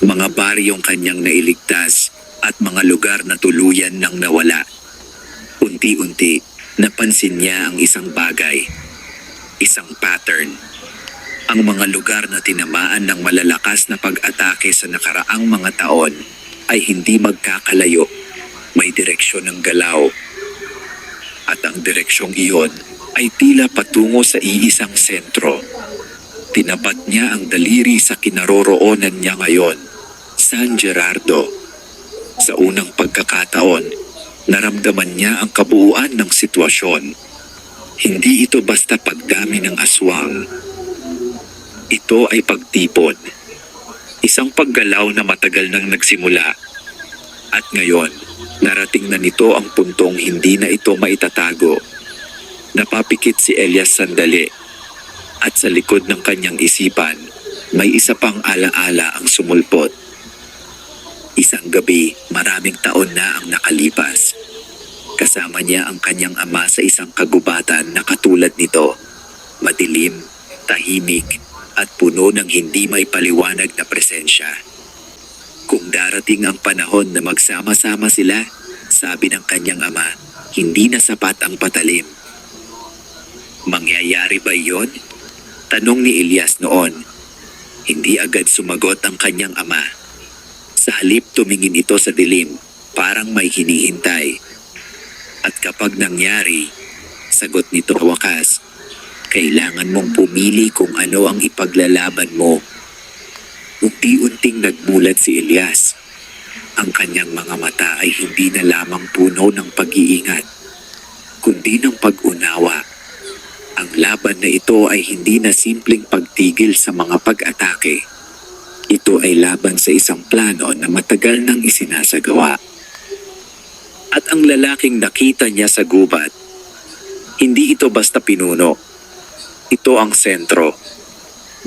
mga baryong kanyang nailigtas, at mga lugar na tuluyan nang nawala. Unti-unti, napansin niya ang isang bagay, isang pattern. Ang mga lugar na tinamaan ng malalakas na pag-atake sa nakaraang mga taon ay hindi magkakalayo. May direksyon ng galaw. At ang direksyong iyon ay tila patungo sa iisang sentro. Tinapat niya ang daliri sa kinaroroonan niya ngayon, San Gerardo. Sa unang pagkakataon, naramdaman niya ang kabuuan ng sitwasyon. Hindi ito basta pagdami ng aswang. Ito ay pagtipon. Isang paggalaw na matagal nang nagsimula. At ngayon, narating na nito ang puntong hindi na ito maitatago. Napapikit si Elias sandali. At sa likod ng kanyang isipan, may isa pang alaala ang sumulpot. Isang gabi, maraming taon na ang nakalipas. Kasama niya ang kanyang ama sa isang kagubatan na katulad nito. Madilim, tahimik, at puno ng hindi may paliwanag na presensya. Kung darating ang panahon na magsama-sama sila, sabi ng kanyang ama, hindi na sapat ang patalim. Mangyayari ba iyon? Tanong ni Elias noon. Hindi agad sumagot ang kanyang ama. Sa halip tumingin ito sa dilim, parang may hinihintay. At kapag nangyari, sagot nito wakas, kailangan mong pumili kung ano ang ipaglalaban mo. Unti-unting nagmulat si Elias. Ang kanyang mga mata ay hindi na lamang puno ng pag-iingat, kundi ng pag-unawa. Ang laban na ito ay hindi na simpleng pagtigil sa mga pag-atake. Ito ay laban sa isang plano na matagal nang isinasagawa. At ang lalaking nakita niya sa gubat, hindi ito basta pinuno. Ito ang sentro.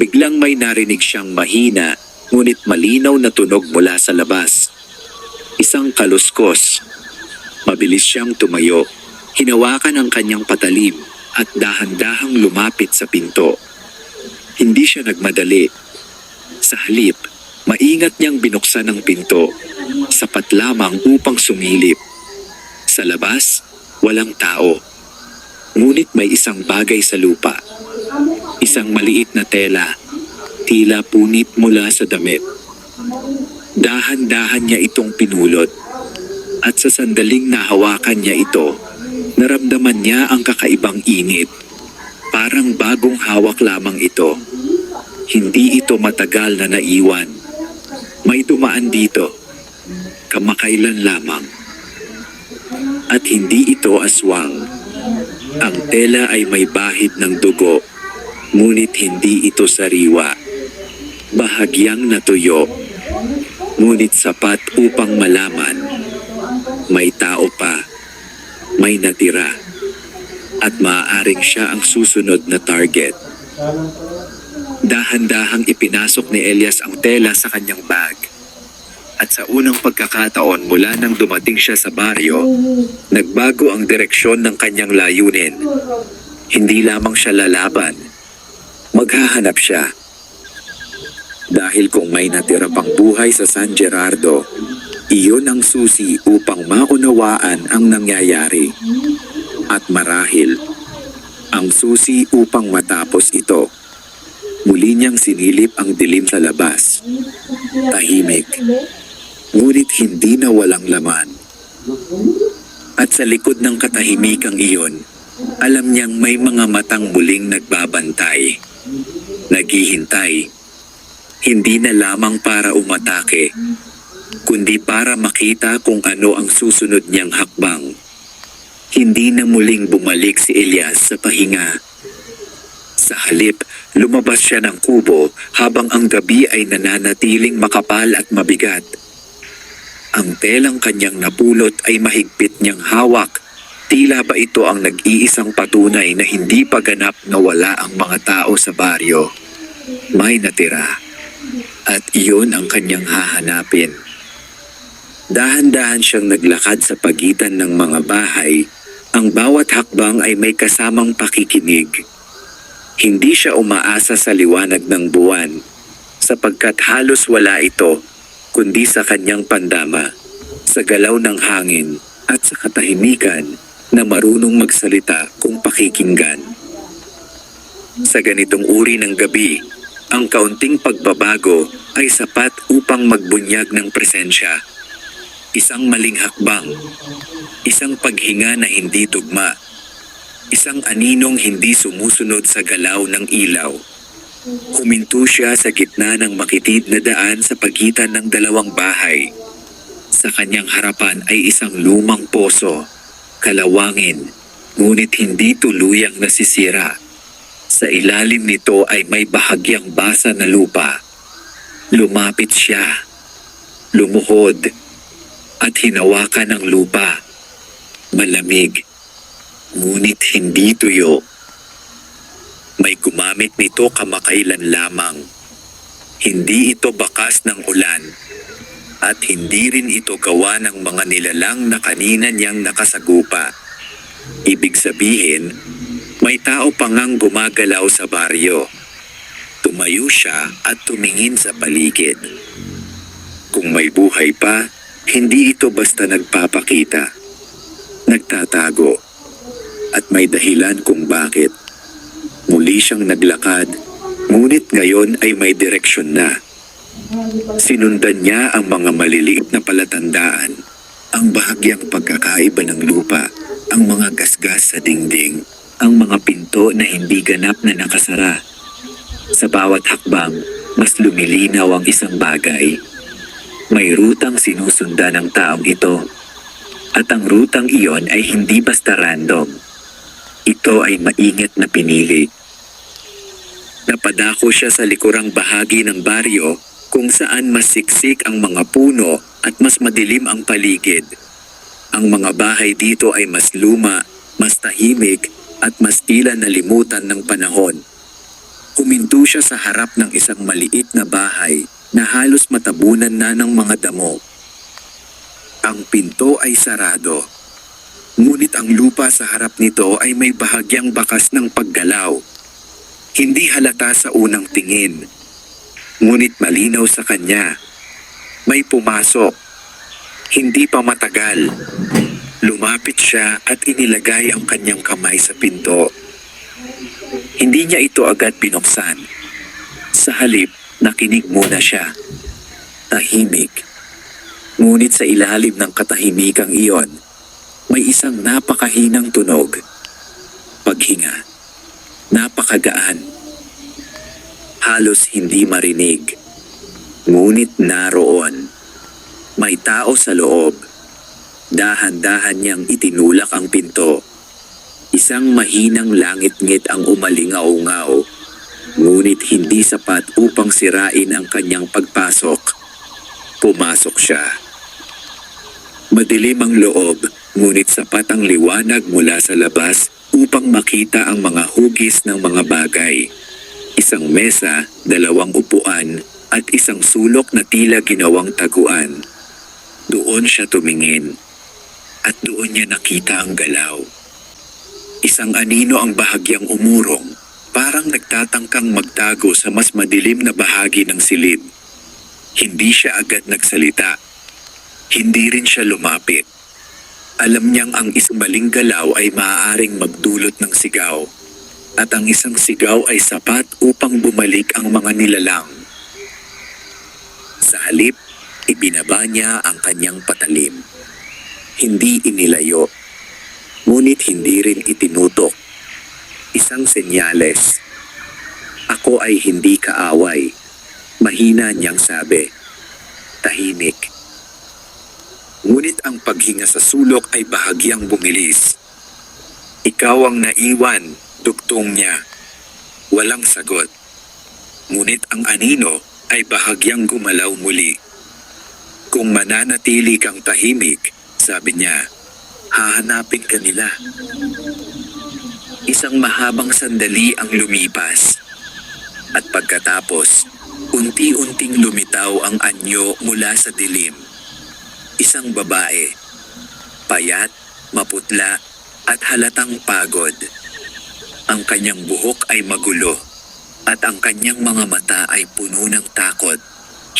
Biglang may narinig siyang mahina, ngunit malinaw na tunog mula sa labas. Isang kaluskos. Mabilis siyang tumayo. Hinawakan ang kanyang patalim, at dahan-dahang lumapit sa pinto. Hindi siya nagmadali. Sa halip, maingat niyang binuksan ang pinto, sapat lamang upang sumilip. Sa labas, walang tao. Ngunit may isang bagay sa lupa. Isang maliit na tela, tila punit mula sa damit. Dahan-dahan niya itong pinulot, at sa sandaling nahawakan niya ito, naramdaman niya ang kakaibang init. Parang bagong hawak lamang ito. Hindi ito matagal na naiwan. May dumaan dito, kamakailan lamang. At hindi ito aswang. Ang tela ay may bahid ng dugo, ngunit hindi ito sariwa. Bahagyang natuyo, ngunit sapat upang malaman. May tao pa, may natira, at maaaring siya ang susunod na target. Dahan-dahang ipinasok ni Elias ang tela sa kanyang bag. At sa unang pagkakataon mula nang dumating siya sa baryo, nagbago ang direksyon ng kanyang layunin. Hindi lamang siya lalaban, maghahanap siya. Dahil kung may natira pang buhay sa San Gerardo, iyon ang susi upang maunawaan ang nangyayari. At marahil, ang susi upang matapos ito. Muli niyang sinilip ang dilim sa labas. Tahimik, ngunit hindi na walang laman. At sa likod ng katahimikang iyon, alam niyang may mga matang muling nagbabantay. Naghihintay, hindi na lamang para umatake, kundi para makita kung ano ang susunod niyang hakbang. Hindi na muling bumalik si Elias sa pahinga. Sa halip, lumabas siya ng kubo habang ang gabi ay nananatiling makapal at mabigat. Ang telang kanyang napulot ay mahigpit niyang hawak. Tila ba ito ang nag-iisang patunay na hindi pa ganap na wala ang mga tao sa baryo. May natira. At iyon ang kanyang hahanapin. Dahan-dahan siyang naglakad sa pagitan ng mga bahay. Ang bawat hakbang ay may kasamang pakikinig. Hindi siya umaasa sa liwanag ng buwan, sapagkat halos wala ito, kundi sa kanyang pandama, sa galaw ng hangin at sa katahimikan na marunong magsalita kung pakikinggan. Sa ganitong uri ng gabi, ang kaunting pagbabago ay sapat upang magbunyag ng presensya. Isang maling hakbang, isang paghinga na hindi tugma, isang aninong hindi sumusunod sa galaw ng ilaw. Huminto siya sa gitna ng makitid na daan sa pagitan ng dalawang bahay. Sa kanyang harapan ay isang lumang poso, kalawangin, ngunit hindi tuluyang nasisira. Sa ilalim nito ay may bahagyang basa na lupa. Lumapit siya, lumuhod, at hinawakan ang lupa. Malamig, ngunit hindi tuyo. May gumamit nito kamakailan lamang. Hindi ito bakas ng ulan, at hindi rin ito gawa ng mga nilalang na kanina niyang nakasagupa. Ibig sabihin, may tao pa ngang gumagalaw sa baryo. Tumayo siya at tumingin sa paligid. Kung may buhay pa, hindi ito basta nagpapakita. Nagtatago. At may dahilan kung bakit. Muli siyang naglakad, ngunit ngayon ay may direksyon na. Sinundan niya ang mga maliliit na palatandaan, ang bahagyang pagkakaiba ng lupa, ang mga gasgas sa dingding, ang mga pinto na hindi ganap na nakasara. Sa bawat hakbang, mas lumilinaw ang isang bagay. May rutang sinusundan ng taong ito. At ang rutang iyon ay hindi basta random. Ito ay maingat na pinili. Napadako siya sa likurang bahagi ng baryo kung saan mas siksik ang mga puno at mas madilim ang paligid. Ang mga bahay dito ay mas luma, mas tahimik, at mas tila nalimutan ng panahon. Huminto siya sa harap ng isang maliit na bahay na halos matabunan na ng mga damo. Ang pinto ay sarado. Ngunit ang lupa sa harap nito ay may bahagyang bakas ng paggalaw. Hindi halata sa unang tingin. Ngunit malinaw sa kanya. May pumasok. Hindi pa matagal. Lumapit siya at inilagay ang kanyang kamay sa pinto. Hindi niya ito agad binuksan. Sa halip, nakinig muna siya. Tahimik. Ngunit sa ilalim ng katahimikang iyon, may isang napakahinang tunog. Paghinga. Napakagaan. Halos hindi marinig. Ngunit naroon. May tao sa loob. Dahan-dahan niyang itinulak ang pinto. Isang mahinang langit-ngit ang umalingaw-ngaw. Ngunit hindi sapat upang sirain ang kanyang pagpasok. Pumasok siya. Madilim ang loob, ngunit sapat ang liwanag mula sa labas upang makita ang mga hugis ng mga bagay. Isang mesa, 2 upuan, at isang sulok na tila ginawang taguan. Doon siya tumingin, at doon niya nakita ang galaw. Isang anino ang bahagyang umurong, parang nagtatangkang magtago sa mas madilim na bahagi ng silid. Hindi siya agad nagsalita. Hindi rin siya lumapit. Alam niyang ang isang maling galaw ay maaaring magdulot ng sigaw, at ang isang sigaw ay sapat upang bumalik ang mga nilalang. Sa halip, ibinaba niya ang kanyang patalim. Hindi inilayo, ngunit hindi rin itinutok. Isang senyales. Ako ay hindi kaaway. Mahina niyang sabi. Tahimik. Ngunit ang paghinga sa sulok ay bahagyang bumilis. Ikaw ang naiwan, duktong niya. Walang sagot. Ngunit ang anino ay bahagyang gumalaw muli. Kung mananatili kang tahimik, sabi niya, hahanapin ka nila. Isang mahabang sandali ang lumipas. At pagkatapos, unti-unting lumitaw ang anyo mula sa dilim. Isang babae, payat, maputla, at halatang pagod. Ang kanyang buhok ay magulo, at ang kanyang mga mata ay puno ng takot,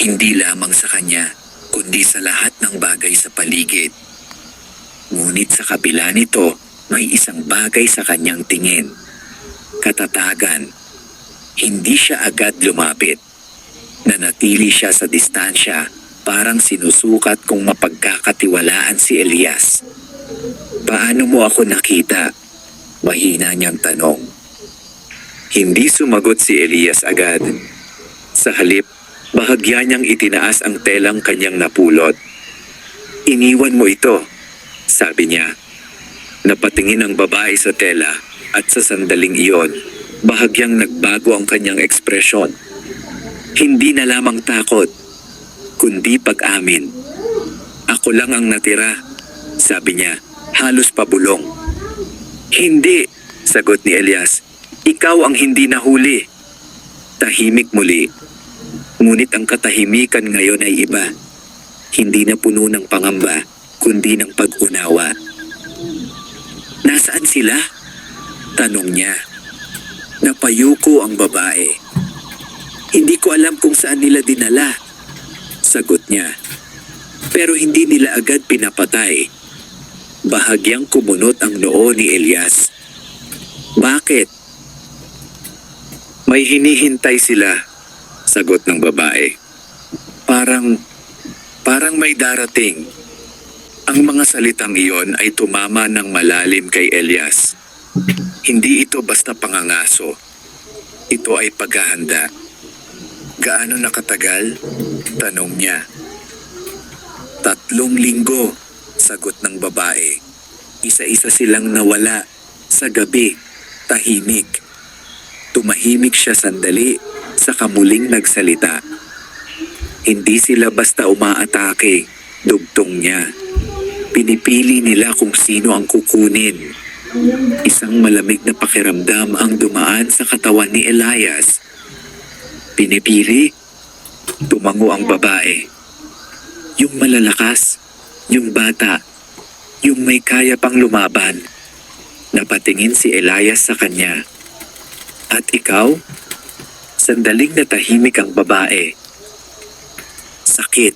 hindi lamang sa kanya, kundi sa lahat ng bagay sa paligid. Ngunit sa kabila nito, may isang bagay sa kanyang tingin. Katatagan. Hindi siya agad lumapit. Nanatili siya sa distansya, parang sinusukat kung mapagkakatiwalaan si Elias. Paano mo ako nakita? Mahina niyang tanong. Hindi sumagot si Elias agad. Sa halip, bahagya niyang itinaas ang telang kanyang napulot. Iniwan mo ito, sabi niya. Napatingin ang babae sa tela at sa sandaling iyon, bahagyang nagbago ang kanyang ekspresyon. Hindi na lamang takot, kundi pag-amin. Ako lang ang natira, sabi niya, halos pabulong. Hindi, sagot ni Elias. Ikaw ang hindi nahuli. Tahimik muli. Ngunit ang katahimikan ngayon ay iba. Hindi na puno ng pangamba, kundi ng pag-unawa. Nasaan sila? Tanong niya. Napayuko ang babae. Hindi ko alam kung saan nila dinala, sagot niya. Pero hindi nila agad pinapatay. Bahagyang kumunot ang noo ni Elias. Bakit? May hinihintay sila, sagot ng babae. Parang may darating. Ang mga salitang iyon ay tumama ng malalim kay Elias. Hindi ito basta pangangaso. Ito ay paghahanda. Gaano nakatagal? Tanong niya. 3 linggo, sagot ng babae. Isa-isa silang nawala. Sa gabi, tahimik. Tumahimik siya sandali, saka muling nagsalita. Hindi sila basta umaatake, dugtong niya. Pinipili nila kung sino ang kukunin. Isang malamig na pakiramdam ang dumaan sa katawan ni Elias. Pinipili? Tumango ang babae. Yung malalakas, yung bata, Yung may kaya pang lumaban. Napatingin si Elias sa kanya. At ikaw? Sandaling natahimik ang babae. Sakit,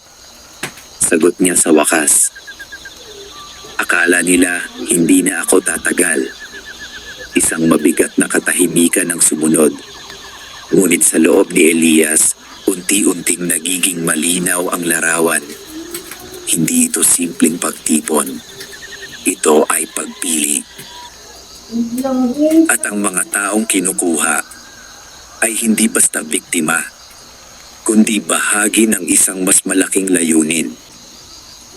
sagot niya sa wakas. Akala nila hindi na ako tatagal. Isang mabigat na katahimikan ang sumunod. Ngunit sa loob ni Elias, unti-unting nagiging malinaw ang larawan. Hindi ito simpleng pagtipon. Ito ay pagpili. At ang mga taong kinukuha ay hindi basta biktima, kundi bahagi ng isang mas malaking layunin.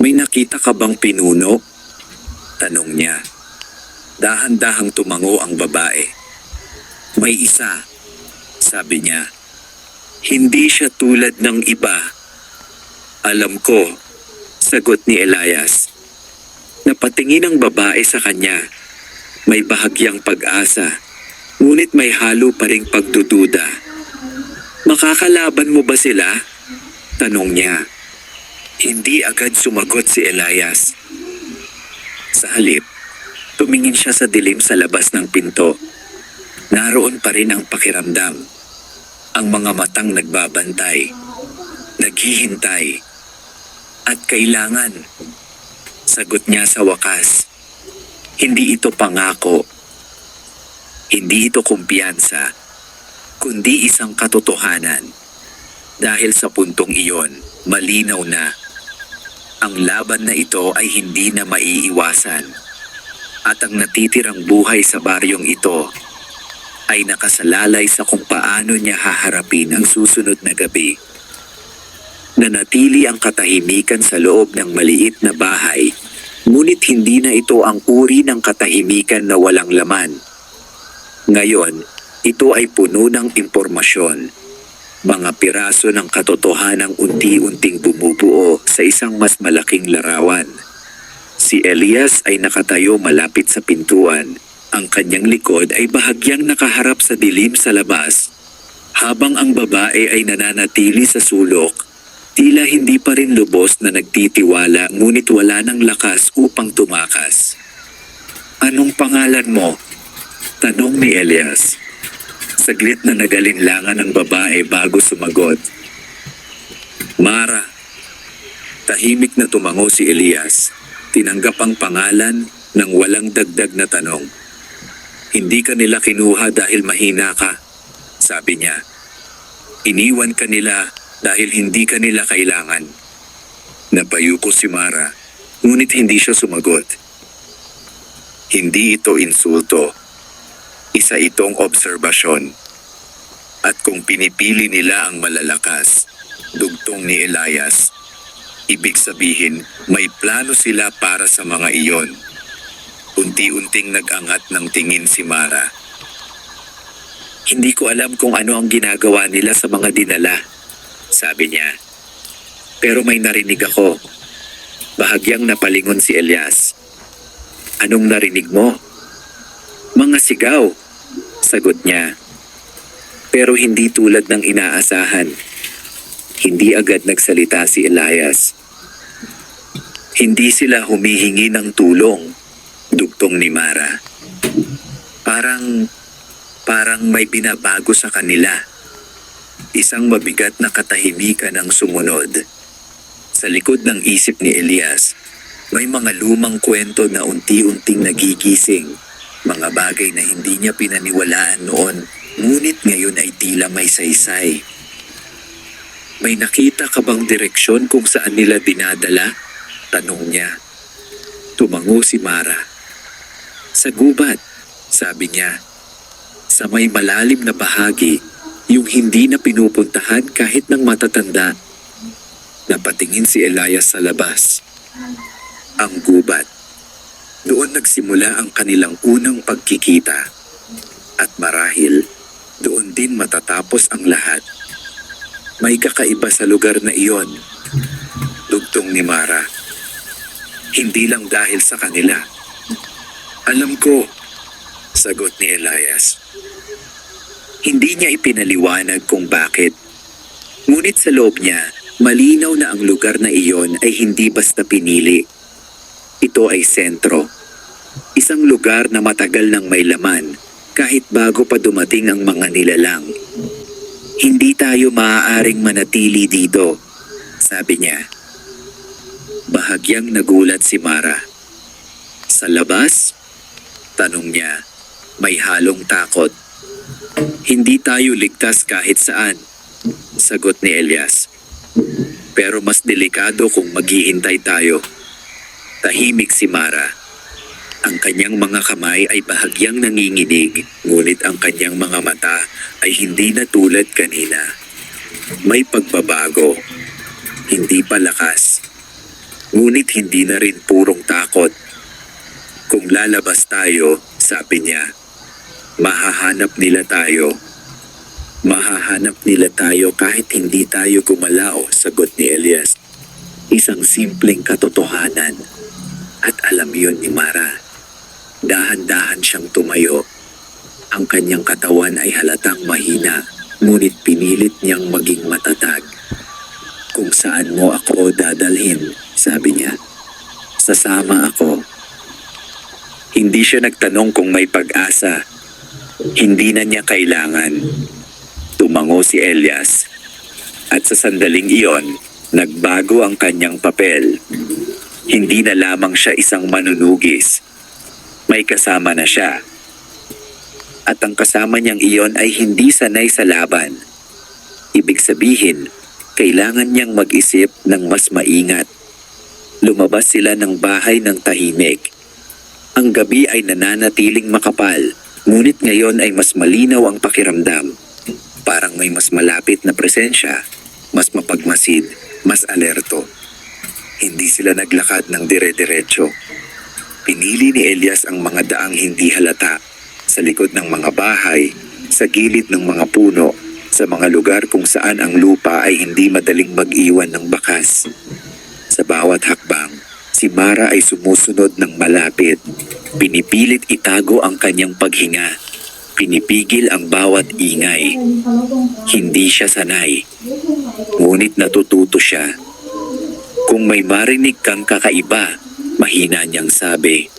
May nakita ka bang pinuno? Tanong niya. Dahan-dahang tumango ang babae. May isa, sabi niya. Hindi siya tulad ng iba. Alam ko, sagot ni Elias. Napatingin ang babae sa kanya. May bahagyang pag-asa, ngunit may halo pa ring pagdududa. Makakalaban mo ba sila? Tanong niya. Hindi agad sumagot si Elias. Sa halip, tumingin siya sa dilim sa labas ng pinto. Naroon pa rin ang pakiramdam. Ang mga matang nagbabantay, naghihintay, at kailangan. Sagot niya sa wakas. Hindi ito pangako. Hindi ito kumpiyansa, kundi isang katotohanan. Dahil sa puntong iyon, malinaw na ang laban na ito ay hindi na maiiwasan. At ang natitirang buhay sa baryong ito ay nakasalalay sa kung paano niya haharapin ang susunod na gabi. Nanatili ang katahimikan sa loob ng maliit na bahay, ngunit hindi na ito ang uri ng katahimikan na walang laman. Ngayon, ito ay puno ng impormasyon, mga piraso ng katotohanang unti-unting bumubuo sa isang mas malaking larawan. Si Elias ay nakatayo malapit sa pintuan. Ang kanyang likod ay bahagyang nakaharap sa dilim sa labas, habang ang babae ay nananatili sa sulok. Tila hindi pa rin lubos na nagtitiwala, ngunit wala ng lakas upang tumakas. Anong pangalan mo? Tanong ni Elias. Saglit na nagalinlangan ang babae bago sumagot. Mara. Tahimik na tumango si Elias. Tinanggap ang pangalan ng walang dagdag na tanong. Hindi ka nila kinuha dahil mahina ka, sabi niya. Iniwan ka nila dahil hindi ka nila kailangan. Napayuko si Mara, ngunit hindi siya sumagot. Hindi ito insulto. Isa itong obserbasyon. At kung pinipili nila ang malalakas, dugtong ni Elias, ibig sabihin may plano sila para sa mga iyon. Unti-unting nag-angat ng tingin si Mara. Hindi ko alam kung ano ang ginagawa nila sa mga dinala, sabi niya. Pero may narinig ako. Bahagyang napalingon si Elias. Anong narinig mo? Mga sigaw, sagot niya. Pero hindi tulad ng inaasahan. Hindi agad nagsalita si Elias. Hindi sila humihingi ng tulong, dugtong ni Mara. Parang may binabago sa kanila. Isang mabigat na katahimikan ang sumunod. Sa likod ng isip ni Elias, may mga lumang kwento na unti-unting nagigising. Mga bagay na hindi niya pinaniwalaan noon, ngunit ngayon ay tila may saysay. May nakita ka bang direksyon kung saan nila dinadala? Tanong niya. Tumango si Mara. Sa gubat, sabi niya. Sa may malalim na bahagi, yung hindi na pinupuntahan kahit ng matatanda. Napatingin si Elias sa labas. Ang gubat. Doon nagsimula ang kanilang unang pagkikita. At marahil, doon din matatapos ang lahat. May kakaiba sa lugar na iyon. Dugtong ni Mara. Hindi lang dahil sa kanila. Alam ko, sagot ni Elias. Hindi niya ipinaliwanag kung bakit. Ngunit sa loob niya, malinaw na ang lugar na iyon ay hindi basta pinili. Ito ay sentro. Isang lugar na matagal nang may laman kahit bago pa dumating ang mga nilalang. Hindi tayo maaaring manatili dito, sabi niya. Bahagyang nagulat si Mara. Sa labas? Tanong niya, may halong takot. Hindi tayo ligtas kahit saan, sagot ni Elias. Pero mas delikado kung maghihintay tayo. Tahimik si Mara. Ang kanyang mga kamay ay bahagyang nanginginig, ngunit ang kanyang mga mata ay hindi na tulad kanina. May pagbabago. Hindi pa lakas. Ngunit hindi na rin purong takot. Kung lalabas tayo, sabi niya, mahahanap nila tayo. Mahahanap nila tayo kahit hindi tayo gumalao, sagot ni Elias. Isang simpleng katotohanan. At alam yun ni Mara. Dahan-dahan siyang tumayo. Ang kanyang katawan ay halatang mahina, ngunit pinilit niyang maging matatag. Kung saan mo ako dadalhin, sabi niya. Sasama ako. Hindi siya nagtanong kung may pag-asa. Hindi na niya kailangan. Tumango si Elias. At sa sandaling iyon, nagbago ang kanyang papel. Hindi na lamang siya isang manunugis. May kasama na siya. At ang kasama niyang iyon ay hindi sanay sa laban. Ibig sabihin, kailangan niyang mag-isip ng mas maingat. Lumabas sila ng bahay ng tahimik. Ang gabi ay nananatiling makapal, ngunit ngayon ay mas malinaw ang pakiramdam. Parang may mas malapit na presensya, mas mapagmasid, mas alerto. Hindi sila naglakad ng dire-diretso. Pinili ni Elias ang mga daang hindi halata, sa likod ng mga bahay, sa gilid ng mga puno, sa mga lugar kung saan ang lupa ay hindi madaling mag-iwan ng bakas. Sa bawat hakbang, si Mara ay sumusunod ng malapit. Pinipilit itago ang kanyang paghinga. Pinipigil ang bawat ingay. Hindi siya sanay. Ngunit natututo siya. Kung may marinig kang kakaiba, mahina niyang sabi,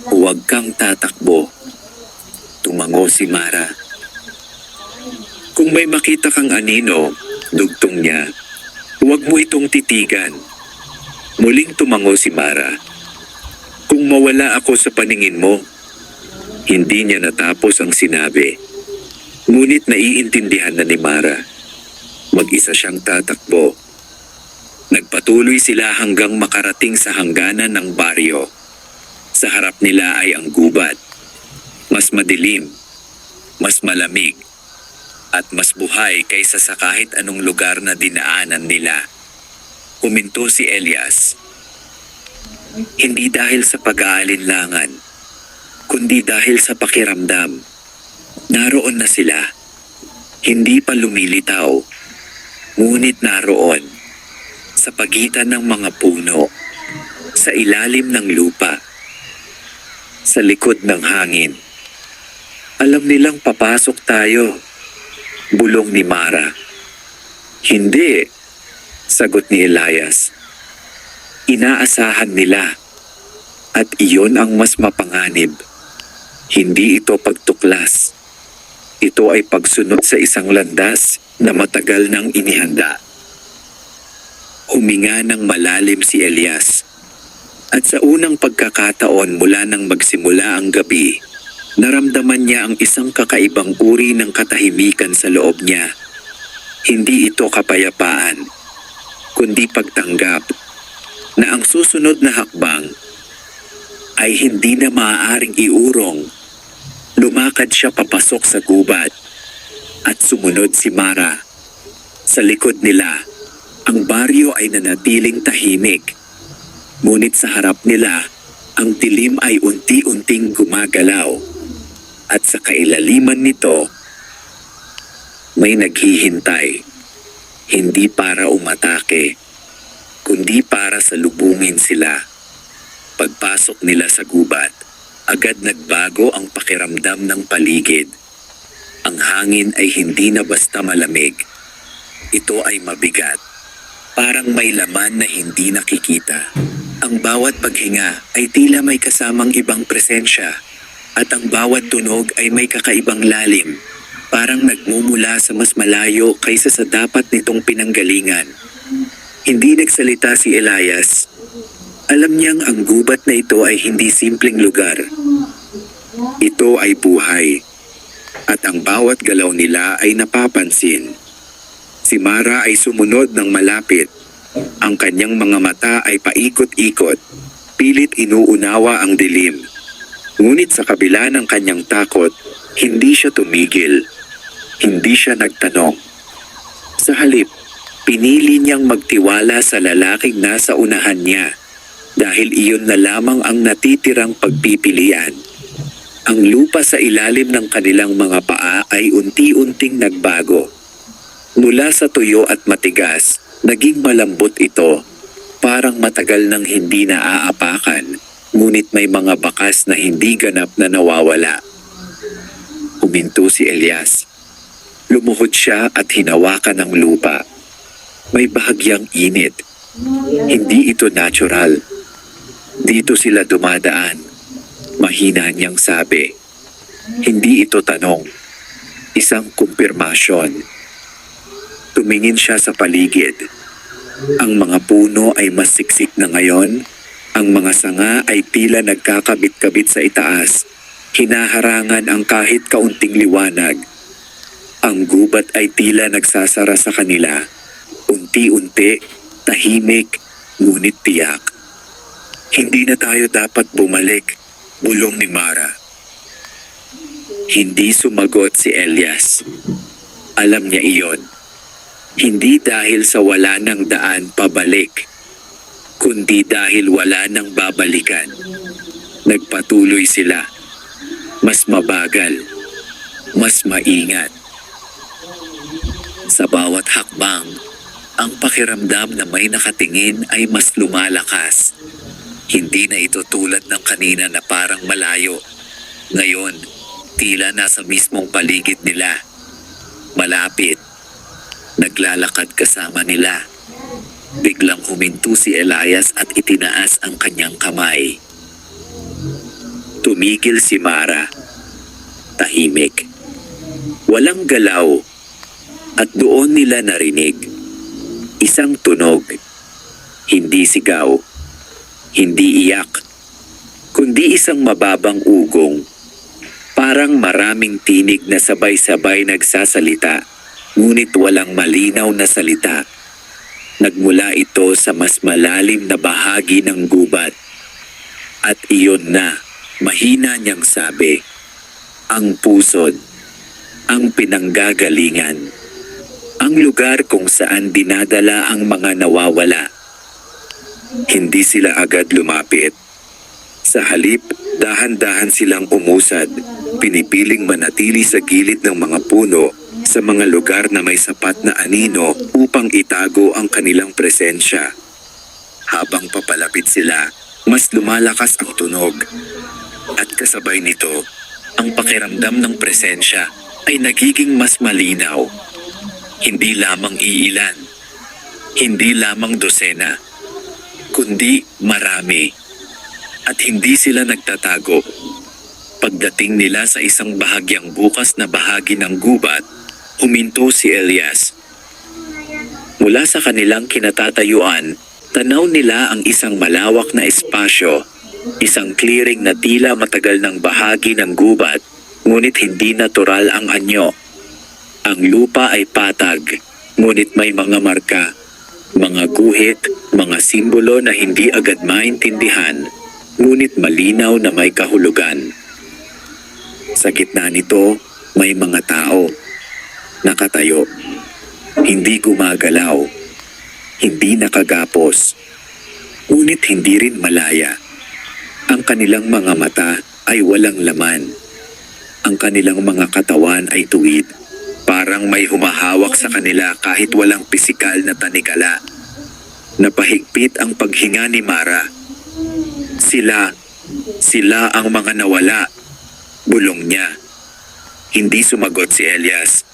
huwag kang tatakbo. Tumango si Mara. Kung may makita kang anino, dugtong niya, huwag mo itong titigan. Muling tumango si Mara. Kung mawala ako sa paningin mo, hindi niya natapos ang sinabi. Ngunit naiintindihan na ni Mara. Mag-isa siyang tatakbo. Nagpatuloy sila hanggang makarating sa hangganan ng baryo. Sa harap nila ay ang gubat. Mas madilim, mas malamig, at mas buhay kaysa sa kahit anong lugar na dinaanan nila. Huminto si Elias. Hindi dahil sa pag-aalinlangan, kundi dahil sa pakiramdam. Naroon na sila. Hindi pa lumilitaw, ngunit naroon. Sa pagitan ng mga puno, sa ilalim ng lupa, sa likod ng hangin. Alam nilang papasok tayo, bulong ni Mara. Hindi, sagot ni Elias. Inaasahan nila, at iyon ang mas mapanganib. Hindi ito pagtuklas. Ito ay pagsunod sa isang landas na matagal nang inihanda. Huminga ng malalim si Elias. At sa unang pagkakataon mula nang magsimula ang gabi, naramdaman niya ang isang kakaibang uri ng katahimikan sa loob niya. Hindi ito kapayapaan, kundi pagtanggap na ang susunod na hakbang ay hindi na maaaring iurong. Lumakad siya papasok sa gubat at sumunod si Mara. Sa likod nila, ang baryo ay nanatiling tahimik. Ngunit sa harap nila, ang dilim ay unti-unting gumagalaw. At sa kailaliman nito, may naghihintay. Hindi para umatake, kundi para salubungin sila. Pagpasok nila sa gubat, agad nagbago ang pakiramdam ng paligid. Ang hangin ay hindi na basta malamig. Ito ay mabigat. Parang may laman na hindi nakikita. Ang bawat paghinga ay tila may kasamang ibang presensya at ang bawat tunog ay may kakaibang lalim, parang nagmumula sa mas malayo kaysa sa dapat nitong pinanggalingan. Hindi nagsalita si Elias. Alam niyang ang gubat na ito ay hindi simpleng lugar. Ito ay buhay. At ang bawat galaw nila ay napapansin. Si Mara ay sumunod ng malapit. Ang kanyang mga mata ay paikot-ikot. Pilit inuunawa ang dilim. Ngunit sa kabila ng kanyang takot, hindi siya tumigil. Hindi siya nagtanong. Sa halip, pinili niyang magtiwala sa lalaking nasa unahan niya dahil iyon na lamang ang natitirang pagpipilian. Ang lupa sa ilalim ng kanilang mga paa ay unti-unting nagbago. Mula sa tuyo at matigas, naging malambot ito, parang matagal nang hindi naaapakan, ngunit may mga bakas na hindi ganap na nawawala. Huminto si Elias. Lumuhod siya at hinawakan ng lupa. May bahagyang init. Hindi ito natural. Dito sila dumadaan. Mahina niyang sabi. Hindi ito tanong. Isang kumpirmasyon. Tumingin siya sa paligid. Ang mga puno ay mas siksik na ngayon. Ang mga sanga ay tila nagkakabit-kabit sa itaas. Hinaharangan ang kahit kaunting liwanag. Ang gubat ay tila nagsasara sa kanila. Unti-unti, tahimik, ngunit tiyak. Hindi na tayo dapat bumalik, bulong ni Mara. Hindi sumagot si Elias. Alam niya iyon. Hindi dahil sa wala ng daan pabalik, kundi dahil wala nang babalikan. Nagpatuloy sila. Mas mabagal, mas maingat. Sa bawat hakbang, ang pakiramdam na may nakatingin ay mas lumalakas. Hindi na ito tulad ng kanina na parang malayo. Ngayon, tila nasa mismong paligid nila. Malapit. Naglalakad kasama nila. Biglang huminto si Elias at itinaas ang kanyang kamay. Tumigil si Mara. Tahimik. Walang galaw. At doon nila narinig. Isang tunog. Hindi sigaw. Hindi iyak. Kundi isang mababang ugong. Parang maraming tinig na sabay-sabay nagsasalita. Ngunit walang malinaw na salita. Nagmula ito sa mas malalim na bahagi ng gubat. At iyon na, mahina niyang sabi, ang pusod, ang pinanggagalingan, ang lugar kung saan dinadala ang mga nawawala. Hindi sila agad lumapit. Sa halip, dahan-dahan silang umusad, pinipiling manatili sa gilid ng mga puno, sa mga lugar na may sapat na anino upang itago ang kanilang presensya. Habang papalapit sila, mas lumalakas ang tunog. At kasabay nito, ang pakiramdam ng presensya ay nagiging mas malinaw. Hindi lamang iilan, hindi lamang dosena, kundi marami. At hindi sila nagtatago. Pagdating nila sa isang bahagyang bukas na bahagi ng gubat, huminto si Elias. Mula sa kanilang kinatatayuan, tanaw nila ang isang malawak na espasyo, isang clearing na tila matagal ng bahagi ng gubat, ngunit hindi natural ang anyo. Ang lupa ay patag, ngunit may mga marka, mga guhit, mga simbolo na hindi agad maintindihan, ngunit malinaw na may kahulugan. Sa gitna nito, may mga tao. Nakatayo. Hindi gumagalaw. Hindi nakagapos. Ngunit hindi rin malaya. Ang kanilang mga mata ay walang laman. Ang kanilang mga katawan ay tuwid. Parang may humahawak sa kanila kahit walang pisikal na tanikala. Napahigpit ang paghinga ni Mara. Sila ang mga nawala. Bulong niya. Hindi sumagot si Elias.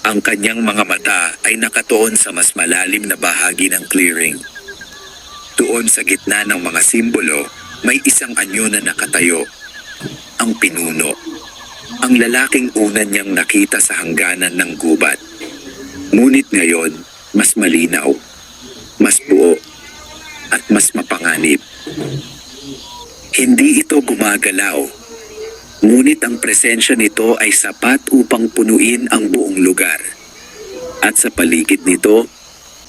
Ang kanyang mga mata ay nakatuon sa mas malalim na bahagi ng clearing. Doon sa gitna ng mga simbolo, may isang anyo na nakatayo. Ang pinuno. Ang lalaking una niyang nakita sa hangganan ng gubat. Ngunit ngayon, mas malinaw, mas buo, at mas mapanganib. Hindi ito gumagalaw. Ngunit ang presensya nito ay sapat upang punuin ang buong lugar. At sa paligid nito,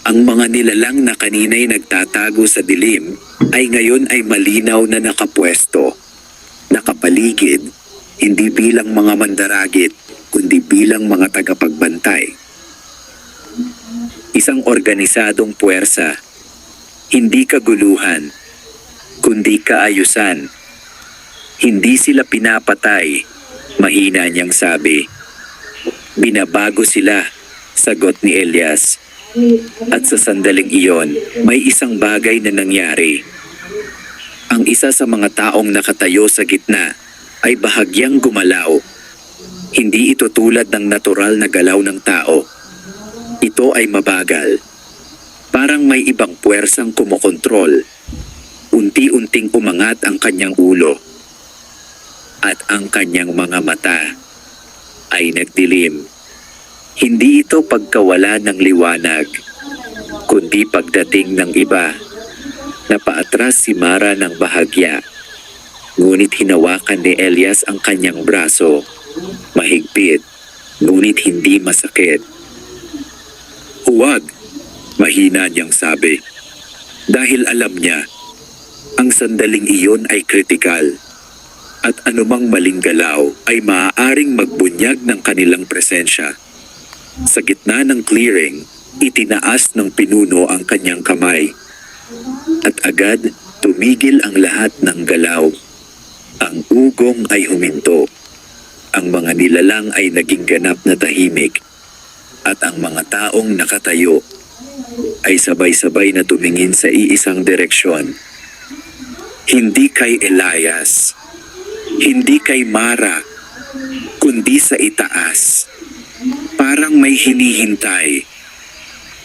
ang mga nilalang na kanina'y nagtatago sa dilim ay ngayon ay malinaw na nakapwesto, nakapaligid, hindi bilang mga mandaragit, kundi bilang mga tagapagbantay. Isang organisadong puwersa, hindi kaguluhan, kundi kaayusan. Hindi sila pinapatay, mahina niyang sabi. Binabago sila, sagot ni Elias. At sa sandaling iyon, may isang bagay na nangyari. Ang isa sa mga taong nakatayo sa gitna ay bahagyang gumalaw. Hindi ito tulad ng natural na galaw ng tao. Ito ay mabagal. Parang may ibang puwersang kumokontrol. Unti-unting umangat ang kanyang ulo. At ang kanyang mga mata ay nagdilim. Hindi ito pagkawala ng liwanag, kundi pagdating ng iba. Napaatras si Mara ng bahagya. Ngunit hinawakan ni Elias ang kanyang braso. Mahigpit, ngunit hindi masakit. Huwag, mahina niyang sabi. Dahil alam niya, ang sandaling iyon ay kritikal. At anumang maling galaw ay maaaring magbunyag ng kanilang presensya. Sa gitna ng clearing, itinaas ng pinuno ang kanyang kamay. At agad, tumigil ang lahat ng galaw. Ang ugong ay huminto. Ang mga nilalang ay naging ganap na tahimik. At ang mga taong nakatayo ay sabay-sabay na tumingin sa iisang direksyon. Hindi kay Elias, hindi kay Mara, kundi sa itaas. Parang may hinihintay,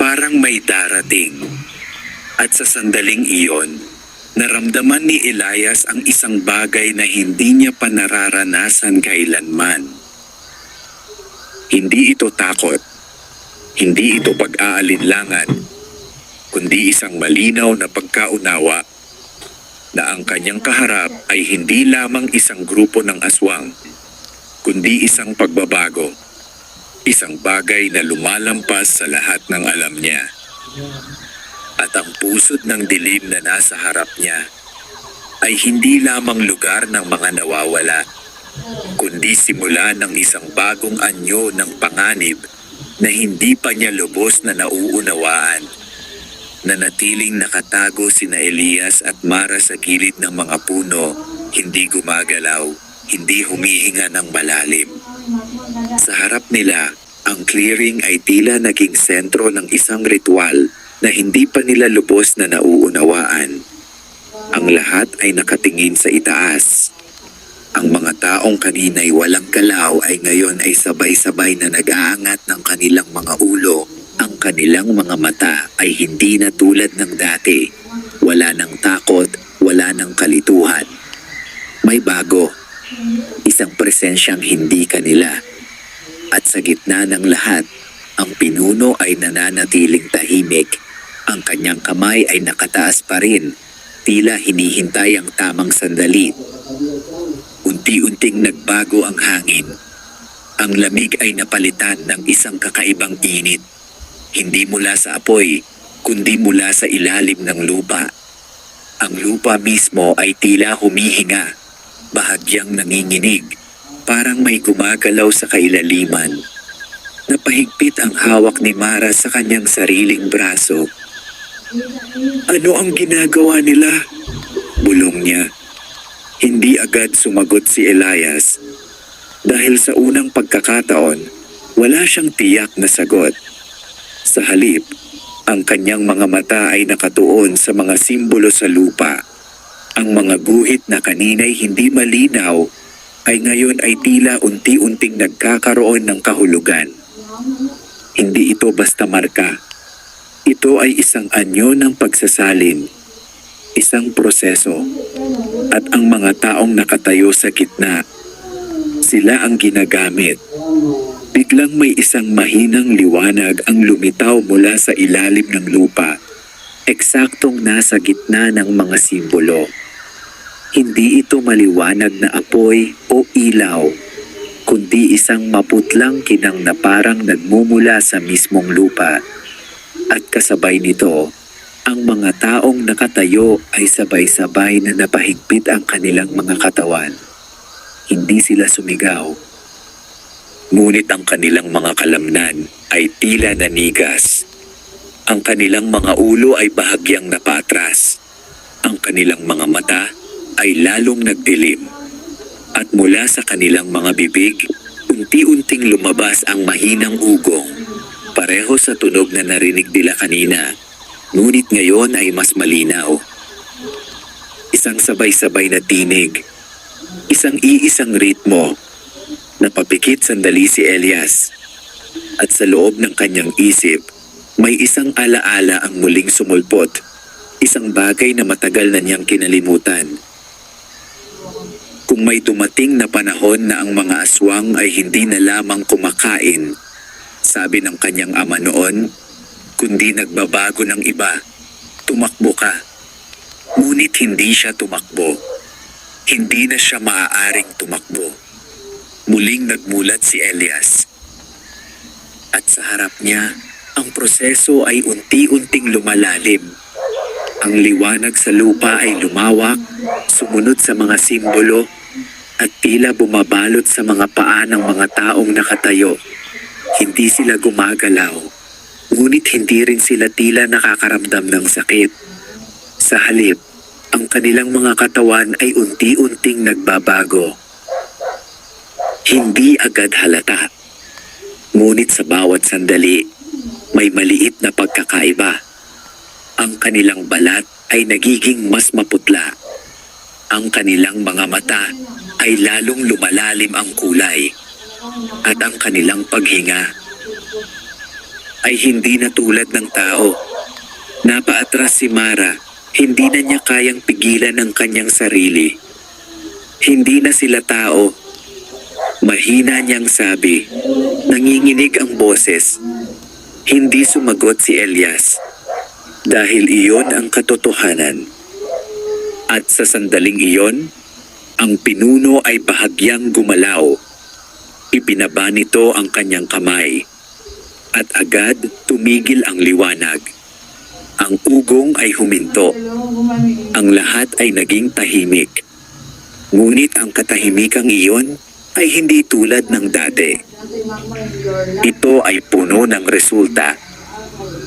parang may darating. At sa sandaling iyon, naramdaman ni Elias ang isang bagay na hindi niya pa nararanasan kailanman. Hindi ito takot, hindi ito pag-aalinlangan, kundi isang malinaw na pagkaunawa na ang kanyang kaharap ay hindi lamang isang grupo ng aswang, kundi isang pagbabago. Isang bagay na lumalampas sa lahat ng alam niya. At ang pusod ng dilim na nasa harap niya ay hindi lamang lugar ng mga nawawala, kundi simula ng isang bagong anyo ng panganib na hindi pa niya lubos na nauunawaan. Nanatiling nakatago sina Elias at Mara sa gilid ng mga puno, hindi gumagalaw, hindi humihinga ng malalim. Sa harap nila, ang clearing ay tila naging sentro ng isang ritual na hindi pa nila lubos na nauunawaan. Ang lahat ay nakatingin sa itaas. Ang mga taong kanina'y walang galaw ay ngayon ay sabay-sabay na nag-aangat ng kanilang mga ulo. Ang kanilang mga mata ay hindi na tulad ng dati. Wala ng takot, wala ng kalituhan. May bago. Isang presensyang hindi kanila. At sa gitna ng lahat, ang pinuno ay nananatiling tahimik. Ang kanyang kamay ay nakataas pa rin, tila hinihintay ang tamang sandali. Unti-unting nagbago ang hangin. Ang lamig ay napalitan ng isang kakaibang init. Hindi mula sa apoy, kundi mula sa ilalim ng lupa. Ang lupa mismo ay tila humihinga, bahagyang nanginginig. Parang may gumagalaw sa kailaliman. Napahigpit ang hawak ni Mara sa kanyang sariling braso. Ano ang ginagawa nila? Bulong niya. Hindi agad sumagot si Elias. Dahil sa unang pagkakataon, wala siyang tiyak na sagot. Sa halip, ang kanyang mga mata ay nakatuon sa mga simbolo sa lupa. Ang mga guhit na kanina'y hindi malinaw ay ngayon ay tila unti-unting nagkakaroon ng kahulugan. Hindi ito basta marka. Ito ay isang anyo ng pagsasalin, isang proseso, at ang mga taong nakatayo sa gitna, sila ang ginagamit. Biglang may isang mahinang liwanag ang lumitaw mula sa ilalim ng lupa, eksaktong nasa gitna ng mga simbolo. Hindi ito maliwanag na apoy o ilaw, kundi isang maputlang kinang na parang nagmumula sa mismong lupa. At kasabay nito, ang mga taong nakatayo ay sabay-sabay na napahigpit ang kanilang mga katawan. Hindi sila sumigaw. Ngunit ang kanilang mga kalamnan ay tila nanigas. Ang kanilang mga ulo ay bahagyang napatras. Ang kanilang mga mata ay lalong nagdilim. At mula sa kanilang mga bibig, unti-unting lumabas ang mahinang ugong. Pareho sa tunog na narinig nila kanina. Ngunit ngayon ay mas malinaw. Isang sabay-sabay na tinig. Isang iisang ritmo. Napapikit sandali si Elias. At sa loob ng kanyang isip, may isang alaala ang muling sumulpot. Isang bagay na matagal na niyang kinalimutan. Kung may dumating na panahon na ang mga aswang ay hindi na lamang kumakain, sabi ng kanyang ama noon, kundi nagbabago ng iba, tumakbo ka. Ngunit hindi siya tumakbo. Hindi na siya maaaring tumakbo. Muling nagmulat si Elias. At sa harap niya, ang proseso ay unti-unting lumalalim. Ang liwanag sa lupa ay lumawak, sumunod sa mga simbolo, at tila bumabalot sa mga paa ng mga taong nakatayo. Hindi sila gumagalaw, ngunit hindi rin sila tila nakakaramdam ng sakit. Sa halip, ang kanilang mga katawan ay unti-unting nagbabago. Hindi agad halata, ngunit sa bawat sandali, may maliit na pagkakaiba. Ang kanilang balat ay nagiging mas maputla. Ang kanilang mga mata ay lalong lumalalim ang kulay. At ang kanilang paghinga ay hindi na tulad ng tao. Napaatras si Mara, hindi na niya kayang pigilan ang kanyang sarili. Hindi na sila tao. Mahina niyang sabi, nanginginig ang boses. Hindi sumagot si Elias. Dahil iyon ang katotohanan. At sa sandaling iyon, ang pinuno ay bahagyang gumalaw. Ipinaba nito ang kanyang kamay. At agad tumigil ang liwanag. Ang ugong ay huminto. Ang lahat ay naging tahimik. Ngunit ang katahimikang iyon ay hindi tulad ng dati. Ito ay puno ng resulta.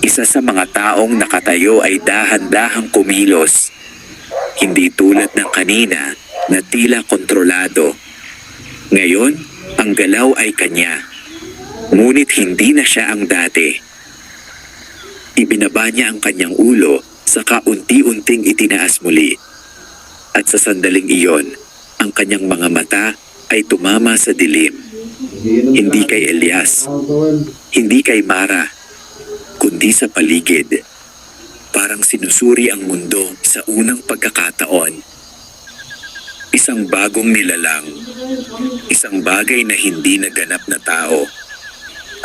Isa sa mga taong nakatayo ay dahan-dahang kumilos. Hindi tulad ng kanina na tila kontrolado. Ngayon, ang galaw ay kanya. Ngunit hindi na siya ang dati. Ibinaba niya ang kanyang ulo, saka unti-unting itinaas muli. At sa sandaling iyon, ang kanyang mga mata ay tumama sa dilim. Hindi kay Elias, hindi kay Mara, kundi sa paligid. Parang sinusuri ang mundo sa unang pagkakataon. Isang bagong nilalang, isang bagay na hindi naganap na tao,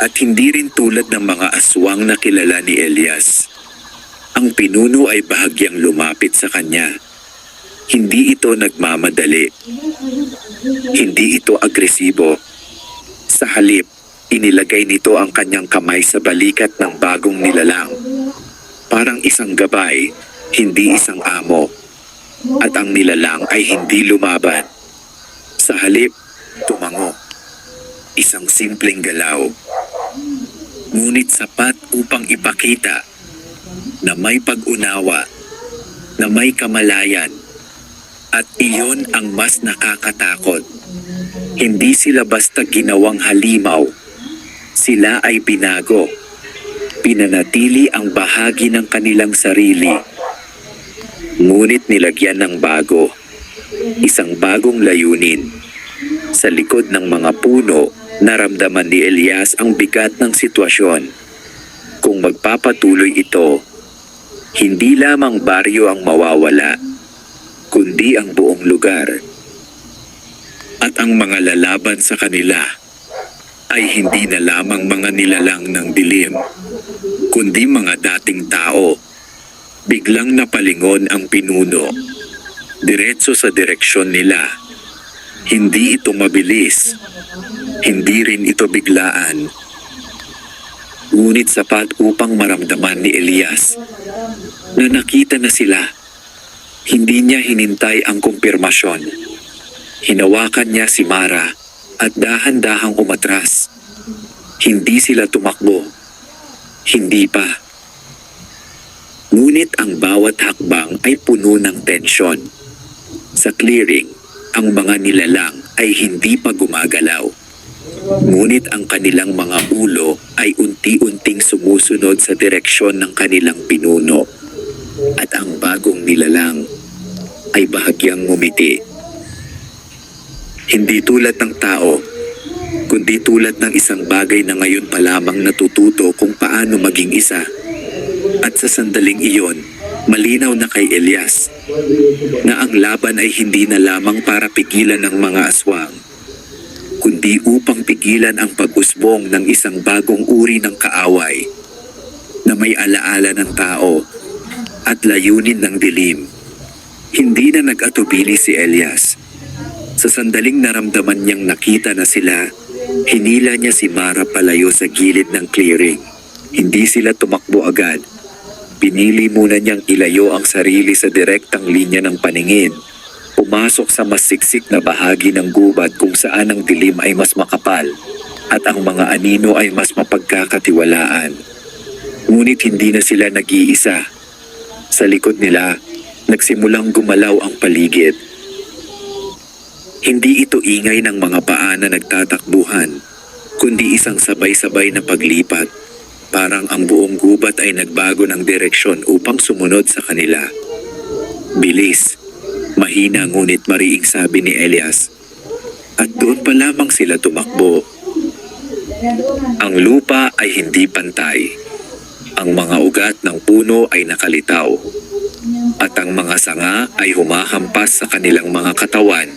at hindi rin tulad ng mga aswang na kilala ni Elias. Ang pinuno ay bahagyang lumapit sa kanya. Hindi ito nagmamadali. Hindi ito agresibo. Sa halip, inilagay nito ang kanyang kamay sa balikat ng bagong nilalang. Parang isang gabay, hindi isang amo. At ang nilalang ay hindi lumaban. Sa halip, tumango. Isang simpleng galaw. Ngunit sapat upang ipakita na may pag-unawa, na may kamalayan. At iyon ang mas nakakatakot. Hindi sila basta ginawang halimaw. Sila ay binago. Pinanatili ang bahagi ng kanilang sarili. Ngunit nilagyan ng bago. Isang bagong layunin. Sa likod ng mga puno, naramdaman ni Elias ang bigat ng sitwasyon. Kung magpapatuloy ito, Hindi lamang baryo ang mawawala, kundi ang buong lugar. At ang mga lalaban sa kanila ay hindi na lamang mga nilalang ng dilim, kundi mga dating tao. Biglang napalingon ang pinuno, diretso sa direksyon nila. Hindi ito mabilis, hindi rin ito biglaan. Ngunit sapat upang maramdaman ni Elias na nakita na sila. Hindi niya hinintay ang kumpirmasyon. Hinawakan niya si Mara at dahan-dahang umatras. Hindi sila tumakbo. Hindi pa. Ngunit ang bawat hakbang ay puno ng tensyon. Sa clearing, ang mga nilalang ay hindi pa gumagalaw. Ngunit ang kanilang mga ulo ay unti-unting sumusunod sa direksyon ng kanilang pinuno. At ang bagong nilalang ay bahagyang ngumiti. Hindi tulad ng tao, kundi tulad ng isang bagay na ngayon pa lamang natututo kung paano maging isa. At sa sandaling iyon, malinaw na kay Elias na ang laban ay hindi na lamang para pigilan ng mga aswang, kundi upang pigilan ang pag-usbong ng isang bagong uri ng kaaway na may alaala ng tao at layunin ng dilim. Hindi na nag-atubili si Elias. Sa sandaling naramdaman niyang nakita na sila, hinila niya si Mara palayo sa gilid ng clearing. Hindi sila tumakbo agad. Pinili muna niyang ilayo ang sarili sa direktang linya ng paningin. Pumasok sa mas siksik na bahagi ng gubat kung saan ang dilim ay mas makapal at ang mga anino ay mas mapagkakatiwalaan. Ngunit hindi na sila nag-iisa. Sa likod nila, nagsimulang gumalaw ang paligid. Hindi ito ingay ng mga paa na nagtatakbuhan, kundi isang sabay-sabay na paglipat. Parang ang buong gubat ay nagbago ng direksyon upang sumunod sa kanila. Bilis, mahina ngunit mariing sabi ni Elias. At doon pa lamang sila tumakbo. Ang lupa ay hindi pantay. Ang mga ugat ng puno ay nakalitaw. At ang mga sanga ay humahampas sa kanilang mga katawan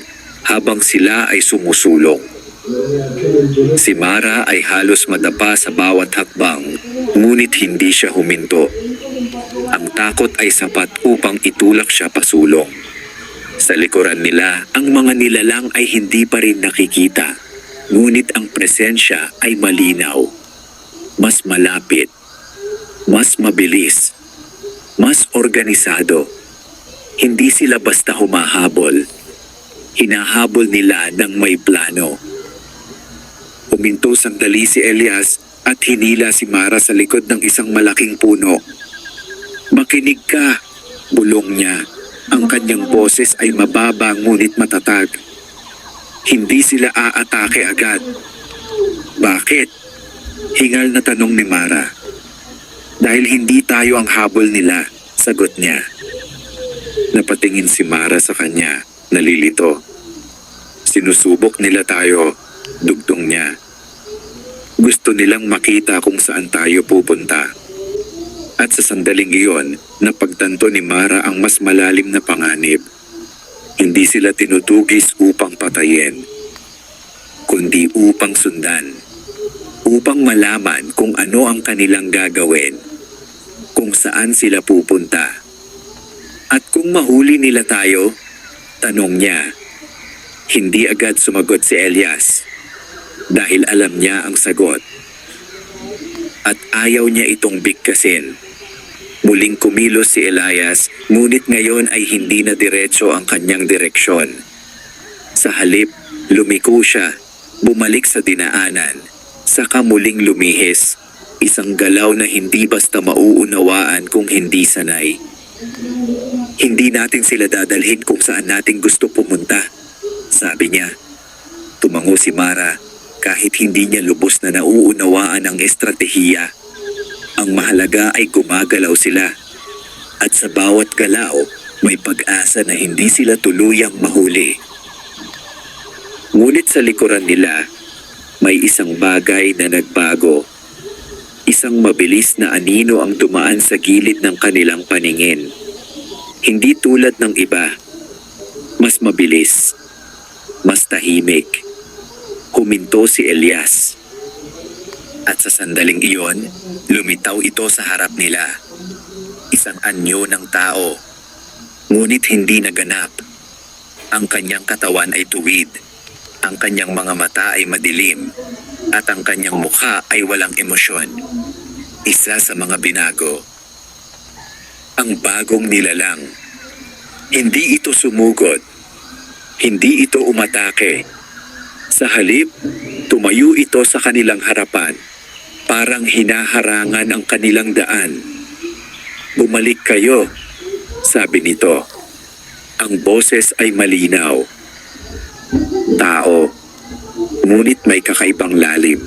habang sila ay sumusulong. Si Mara ay halos madapa sa bawat hakbang, ngunit hindi siya huminto. Ang takot ay sapat upang itulak siya pasulong. Sa likuran nila, ang mga nilalang ay hindi pa rin nakikita, ngunit ang presensya ay malinaw. Mas malapit, mas mabilis, mas organisado. Hindi sila basta humahabol. Hinahabol nila ng may plano. Huminto sandali si Elias at hinila si Mara sa likod ng isang malaking puno. Makinig ka, bulong niya. Ang kanyang boses ay mababa ngunit matatag. Hindi sila aatake agad. Bakit? Hingal na tanong ni Mara. Dahil hindi tayo ang habol nila, sagot niya. Napatingin si Mara sa kanya, nalilito. Sinusubok nila tayo, dugtong niya. Gusto nilang makita kung saan tayo pupunta. At sa sandaling iyon, napagtanto ni Mara ang mas malalim na panganib. Hindi sila tinutugis upang patayin, kundi upang sundan. Upang malaman kung ano ang kanilang gagawin, kung saan sila pupunta. At kung mahuli nila tayo, tanong niya. Hindi agad sumagot si Elias dahil alam niya ang sagot. At ayaw niya itong bigkasin. Muling kumilos si Elias, ngunit ngayon ay hindi na diretso ang kanyang direksyon. Sa halip, lumiko siya, bumalik sa dinaanan, saka muling lumihis. Isang galaw na hindi basta mauunawaan kung hindi sanay. Hindi natin sila dadalhin kung saan natin gusto pumunta, sabi niya. Tumango si Mara kahit hindi niya lubos na nauunawaan ang estratehiya. Ang mahalaga ay gumagalaw sila. At sa bawat galaw, may pag-asa na hindi sila tuluyang mahuli. Ngunit sa likuran nila, may isang bagay na nagbago. Isang mabilis na anino ang dumaan sa gilid ng kanilang paningin. Hindi tulad ng iba. Mas mabilis. Mas tahimik. Huminto si Elias. At sa sandaling iyon, lumitaw ito sa harap nila. Isang anyo ng tao. Ngunit hindi naganap. Ang kanyang katawan ay tuwid. Ang kanyang mga mata ay madilim. At ang kanyang mukha ay walang emosyon. Isa sa mga binago. Ang bagong nilalang. Hindi ito sumugod. Hindi ito umatake. Sa halip, tumayo ito sa kanilang harapan. Parang hinaharangan ang kanilang daan. Bumalik kayo, sabi nito. Ang boses ay malinaw. Tao. Ngunit may kakaibang lalim.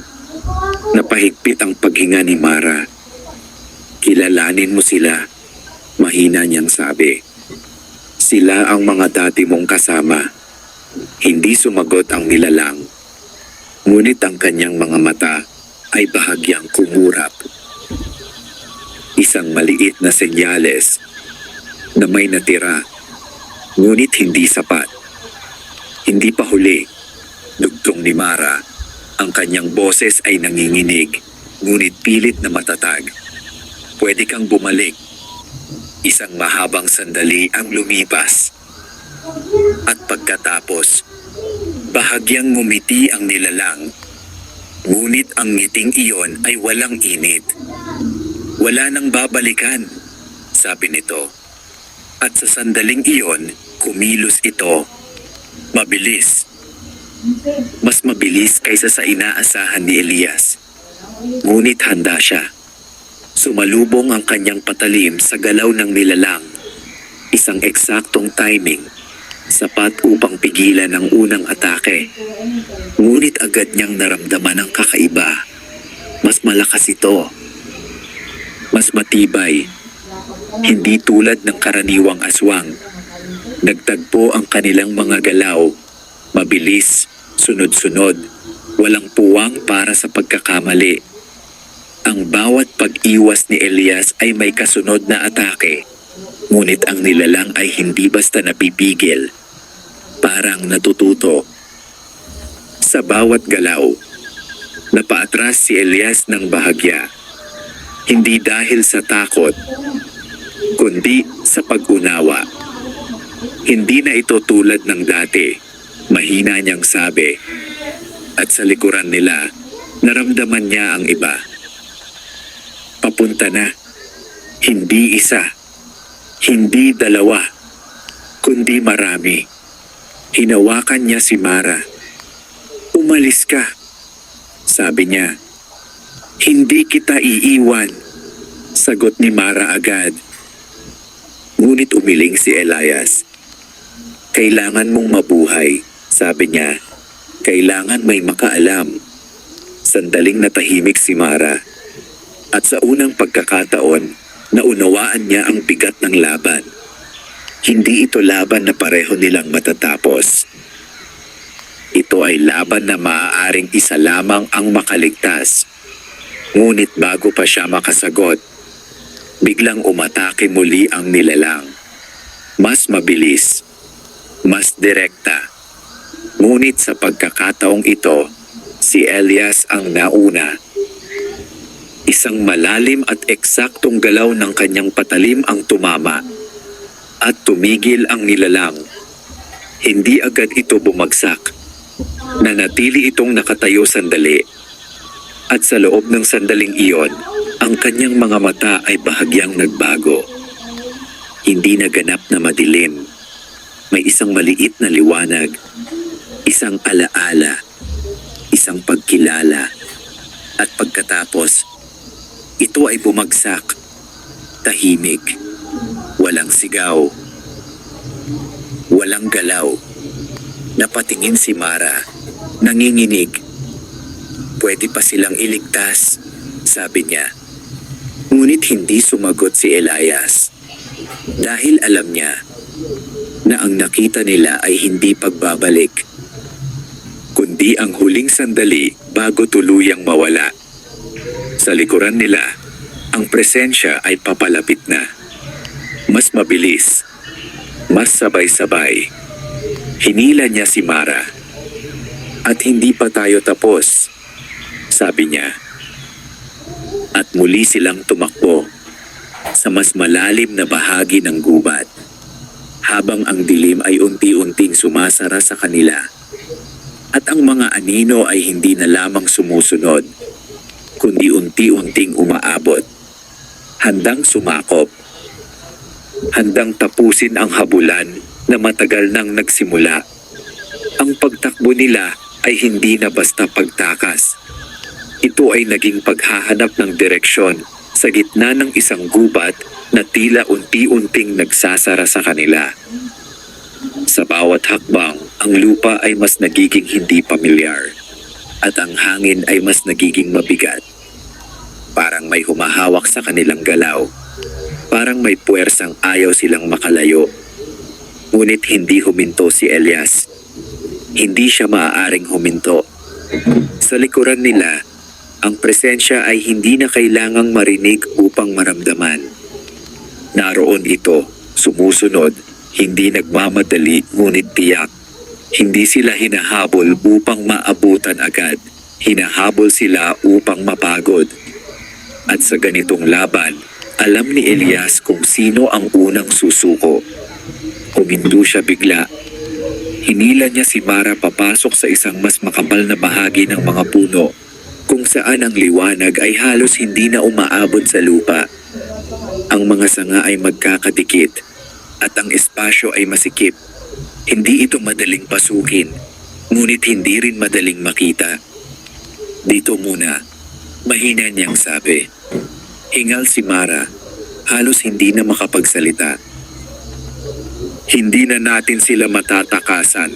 Napahigpit ang paghinga ni Mara. Kilalanin mo sila, mahina niyang sabi. Sila ang mga dati mong kasama. Hindi sumagot ang nilalang. Ngunit ang kanyang mga mata ay bahagyang kumurap. Isang maliit na senyales na may natira, ngunit hindi sapat. Hindi pa huli. Dugtong ni Mara, ang kanyang boses ay nanginginig, ngunit pilit na matatag. Pwede kang bumalik. Isang mahabang sandali ang lumipas. At pagkatapos, bahagyang ngumiti ang nilalang. Ngunit ang ngiting iyon ay walang init. Wala nang babalikan, sabi nito. At sa sandaling iyon, kumilos ito. Mabilis. Mas mabilis kaysa sa inaasahan ni Elias. Ngunit handa siya. Sumalubong ang kanyang patalim sa galaw ng nilalang. Isang eksaktong timing, sapat upang pigilan ang unang atake. Ngunit agad niyang naramdaman ang kakaiba. Mas malakas ito. Mas matibay. Hindi tulad ng karaniwang aswang. Nagtagpo ang kanilang mga galaw. Mabilis, sunod-sunod, walang puwang para sa pagkakamali. Ang bawat pag-iwas ni Elias ay may kasunod na atake. Ngunit ang nilalang ay hindi basta napipigil. Parang natututo. Sa bawat galaw, napaatras si Elias ng bahagya. Hindi dahil sa takot, kundi sa pag-unawa. Hindi na ito tulad ng dati. Mahina niyang sabi. At sa likuran nila, naramdaman niya ang iba. Papunta na. Hindi isa. Hindi dalawa. Kundi marami. Hinawakan niya si Mara. Umalis ka. Sabi niya. Hindi kita iiwan. Sagot ni Mara agad. Ngunit umiling si Elias. Kailangan mong mabuhay, sabi niya. Kailangan may makaalam. Sandaling natahimik si Mara. At sa unang pagkakataon, naunawaan niya ang bigat ng laban. Hindi ito laban na pareho nilang matatapos. Ito ay laban na maaaring isa lamang ang makaligtas. Ngunit bago pa siya makasagot, biglang umatake muli ang nilalang. Mas mabilis. Mas direkta. Ngunit sa pagkakataong ito, si Elias ang nauna. Isang malalim at eksaktong galaw ng kanyang patalim ang tumama. At tumigil ang nilalang. Hindi agad ito bumagsak. Nanatili itong nakatayo sandali. At sa loob ng sandaling iyon, ang kanyang mga mata ay bahagyang nagbago. Hindi naganap na madilim. May isang maliit na liwanag, isang alaala, isang pagkilala, at pagkatapos, ito ay bumagsak, tahimik, walang sigaw, walang galaw. Napatingin si Mara, nanginginig. Pwede pa silang iligtas, sabi niya. Ngunit hindi sumagot si Elias. Dahil alam niya na ang nakita nila ay hindi pagbabalik, kundi ang huling sandali bago tuluyang mawala. Sa likuran nila, ang presensya ay papalapit na. Mas mabilis, mas sabay-sabay. Hinila niya si Mara. At hindi pa tayo tapos, sabi niya. At muli silang tumakbo sa mas malalim na bahagi ng gubat, habang ang dilim ay unti-unting sumasara sa kanila. At ang mga anino ay hindi na lamang sumusunod, kundi unti-unting umaabot. Handang sumakop. Handang tapusin ang habulan na matagal nang nagsimula. Ang pagtakbo nila ay hindi na basta pagtakas. Ito ay naging paghahanap ng direksyon sa gitna ng isang gubat na tila unti-unting nagsasara sa kanila. Sa bawat hakbang, ang lupa ay mas nagiging hindi pamilyar at ang hangin ay mas nagiging mabigat. Parang may humahawak sa kanilang galaw. Parang may puwersang ayaw silang makalayo. Ngunit hindi huminto si Elias. Hindi siya maaaring huminto. Sa likuran nila, ang presensya ay hindi na kailangang marinig upang maramdaman. Naroon ito, sumusunod, hindi nagmamadali ngunit tiyak. Hindi sila hinahabol upang maabutan agad. Hinahabol sila upang mapagod. At sa ganitong laban, alam ni Elias kung sino ang unang susuko. Huminto siya bigla. Hinila niya si Mara papasok sa isang mas makapal na bahagi ng mga puno, kung saan ang liwanag ay halos hindi na umaabot sa lupa. Ang mga sanga ay magkakadikit at ang espasyo ay masikip. Hindi ito madaling pasukin, ngunit hindi rin madaling makita. Dito muna, mahina niyang sabi. Hingal si Mara, halos hindi na makapagsalita. Hindi na natin sila matatakasan,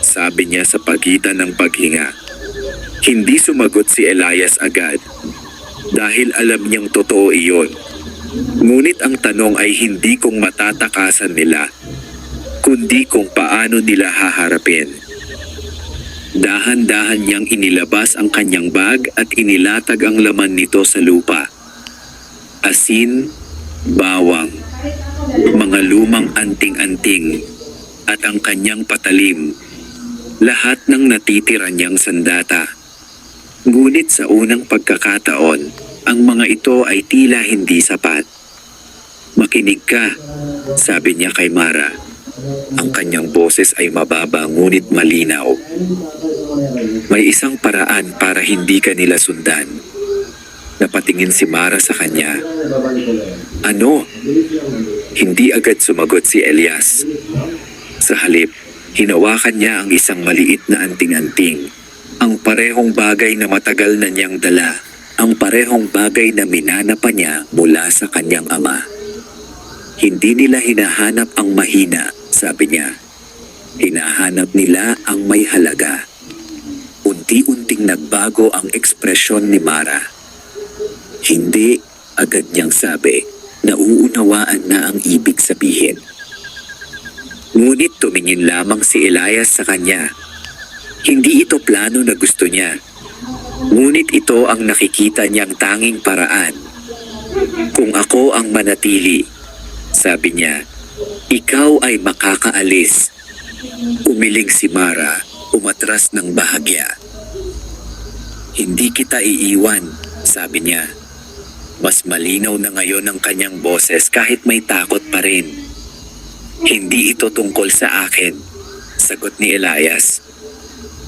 sabi niya sa pagitan ng paghinga. Hindi sumagot si Elias agad, dahil alam niyang totoo iyon. Ngunit ang tanong ay hindi kung matatakasan nila, kundi kung paano nila haharapin. Dahan-dahan niyang inilabas ang kanyang bag at inilatag ang laman nito sa lupa. Asin, bawang, mga lumang anting-anting, at ang kanyang patalim, lahat ng natitira niyang sandata. Ngunit sa unang pagkakataon, ang mga ito ay tila hindi sapat. Makinig ka, sabi niya kay Mara. Ang kanyang boses ay mababa ngunit malinaw. May isang paraan para hindi ka nila sundan. Napatingin si Mara sa kanya. Ano? Hindi agad sumagot si Elias. Sa halip, hinawakan niya ang isang maliit na anting-anting. Ang parehong bagay na matagal na niyang dala. Ang parehong bagay na minana pa niya mula sa kanyang ama. Hindi nila hinahanap ang mahina, sabi niya. Hinahanap nila ang may halaga. Unti-unting nagbago ang ekspresyon ni Mara. Hindi, agad niyang sabi, nauunawaan na ang ibig sabihin. Ngunit tumingin lamang si Elias sa kanya. Hindi ito plano na gusto niya. Ngunit ito ang nakikita niyang tanging paraan. Kung ako ang manatili, sabi niya, ikaw ay makakaalis. Umiling si Mara, umatras ng bahagya. Hindi kita iiwan, sabi niya. Mas malinaw na ngayon ang kanyang boses kahit may takot pa rin. Hindi ito tungkol sa akin, sagot ni Elias.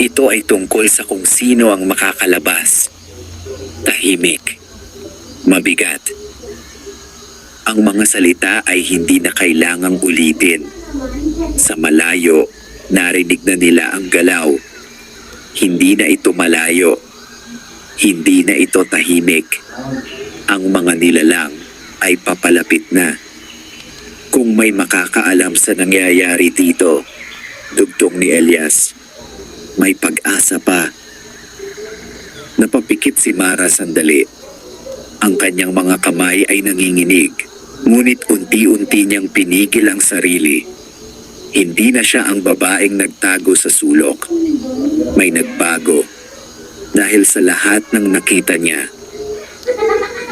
Ito ay tungkol sa kung sino ang makakalabas. Tahimik. Mabigat. Ang mga salita ay hindi na kailangang ulitin. Sa malayo, narinig na nila ang galaw. Hindi na ito malayo. Hindi na ito tahimik. Ang mga nilalang ay papalapit na. Kung may makakaalam sa nangyayari dito, dugtong ni Elias, may pag-asa pa. Napapikit si Mara sandali. Ang kanyang mga kamay ay nanginginig, ngunit unti-unti niyang pinigil ang sarili. Hindi na siya ang babaeng nagtago sa sulok. May nagbago. Dahil sa lahat ng nakita niya,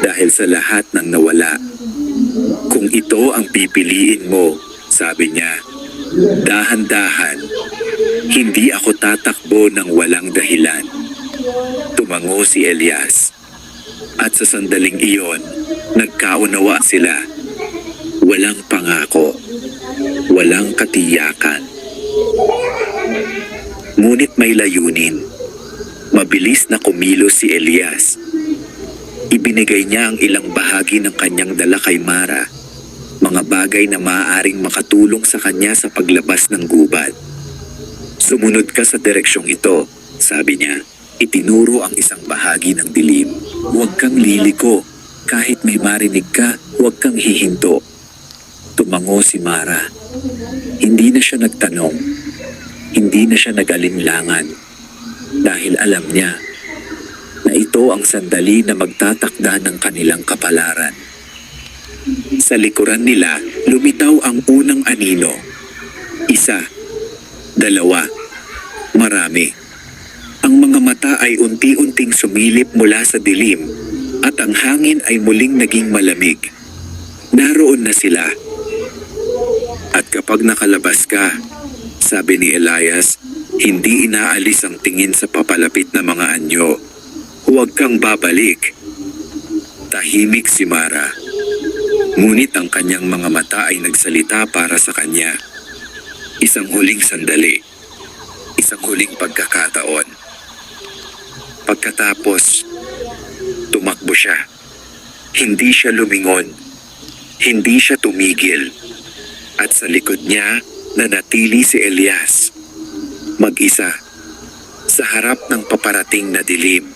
dahil sa lahat ng nawala. Kung ito ang pipiliin mo, sabi niya, dahan-dahan, hindi ako tatakbo ng walang dahilan. Tumango si Elias. At sa sandaling iyon, nagkaunawa sila. Walang pangako, walang katiyakan. Ngunit may layunin. Mabilis na kumilos si Elias. Ibinigay niya ang ilang bahagi ng kanyang dala kay Mara, mga bagay na maaaring makatulong sa kanya sa paglabas ng gubat. Sumunod ka sa direksyong ito, sabi niya. Itinuro ang isang bahagi ng dilim. Huwag kang liliko. Kahit may marinig ka, huwag kang hihinto. Tumango si Mara. Hindi na siya nagtanong. Hindi na siya nag-alinlangan. Dahil alam niya na ito ang sandali na magtatakda ng kanilang kapalaran. Sa likuran nila, lumitaw ang unang anino. Isa, dalawa, marami. Ang mga mata ay unti-unting sumilip mula sa dilim at ang hangin ay muling naging malamig. Naroon na sila. At kapag nakalabas ka, sabi ni Elias, hindi inaalis ang tingin sa papalapit na mga anyo. Huwag kang babalik. Tahimik si Mara. Ngunit ang kanyang mga mata ay nagsalita para sa kanya. Isang huling sandali. Isang huling pagkakataon. Pagkatapos, tumakbo siya. Hindi siya lumingon. Hindi siya tumigil. At sa likod niya, nanatili si Elias. Mag-isa. Sa harap ng paparating na dilim.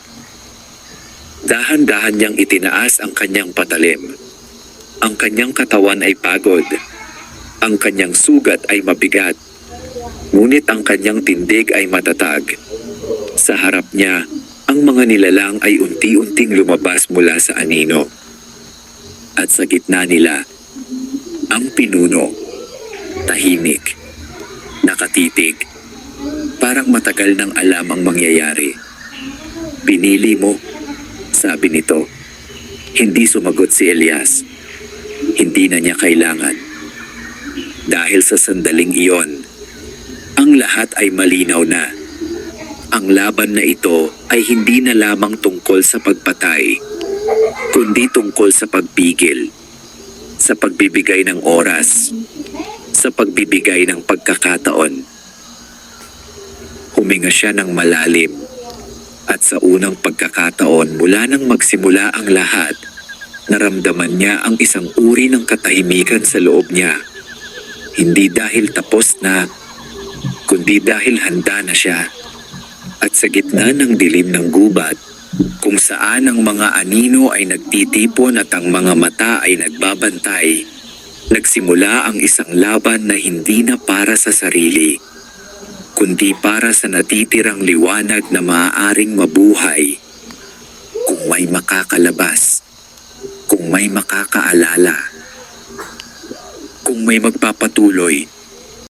Dahan-dahan niyang itinaas ang kanyang patalim. Ang kanyang katawan ay pagod. Ang kanyang sugat ay mabigat. Ngunit ang kanyang tindig ay matatag. Sa harap niya, ang mga nilalang ay unti-unting lumabas mula sa anino. At sa gitna nila, ang pinuno, tahimik, nakatitig, parang matagal nang alam ang mangyayari. Pinili mo, sabi nito. Hindi sumagot si Elias. Hindi na niya kailangan. Dahil sa sandaling iyon, ang lahat ay malinaw na. Ang laban na ito ay hindi na lamang tungkol sa pagpatay, kundi tungkol sa pagpigil, sa pagbibigay ng oras, sa pagbibigay ng pagkakataon. Huminga siya ng malalim, at sa unang pagkakataon mula nang magsimula ang lahat, naramdaman niya ang isang uri ng katahimikan sa loob niya. Hindi dahil tapos na, kundi dahil handa na siya. At sa gitna ng dilim ng gubat, kung saan ang mga anino ay nagtitipon at ang mga mata ay nagbabantay, nagsimula ang isang laban na hindi na para sa sarili, kundi para sa natitirang liwanag na maaaring mabuhay kung may makakalabas, kung may makakaalala, kung may magpapatuloy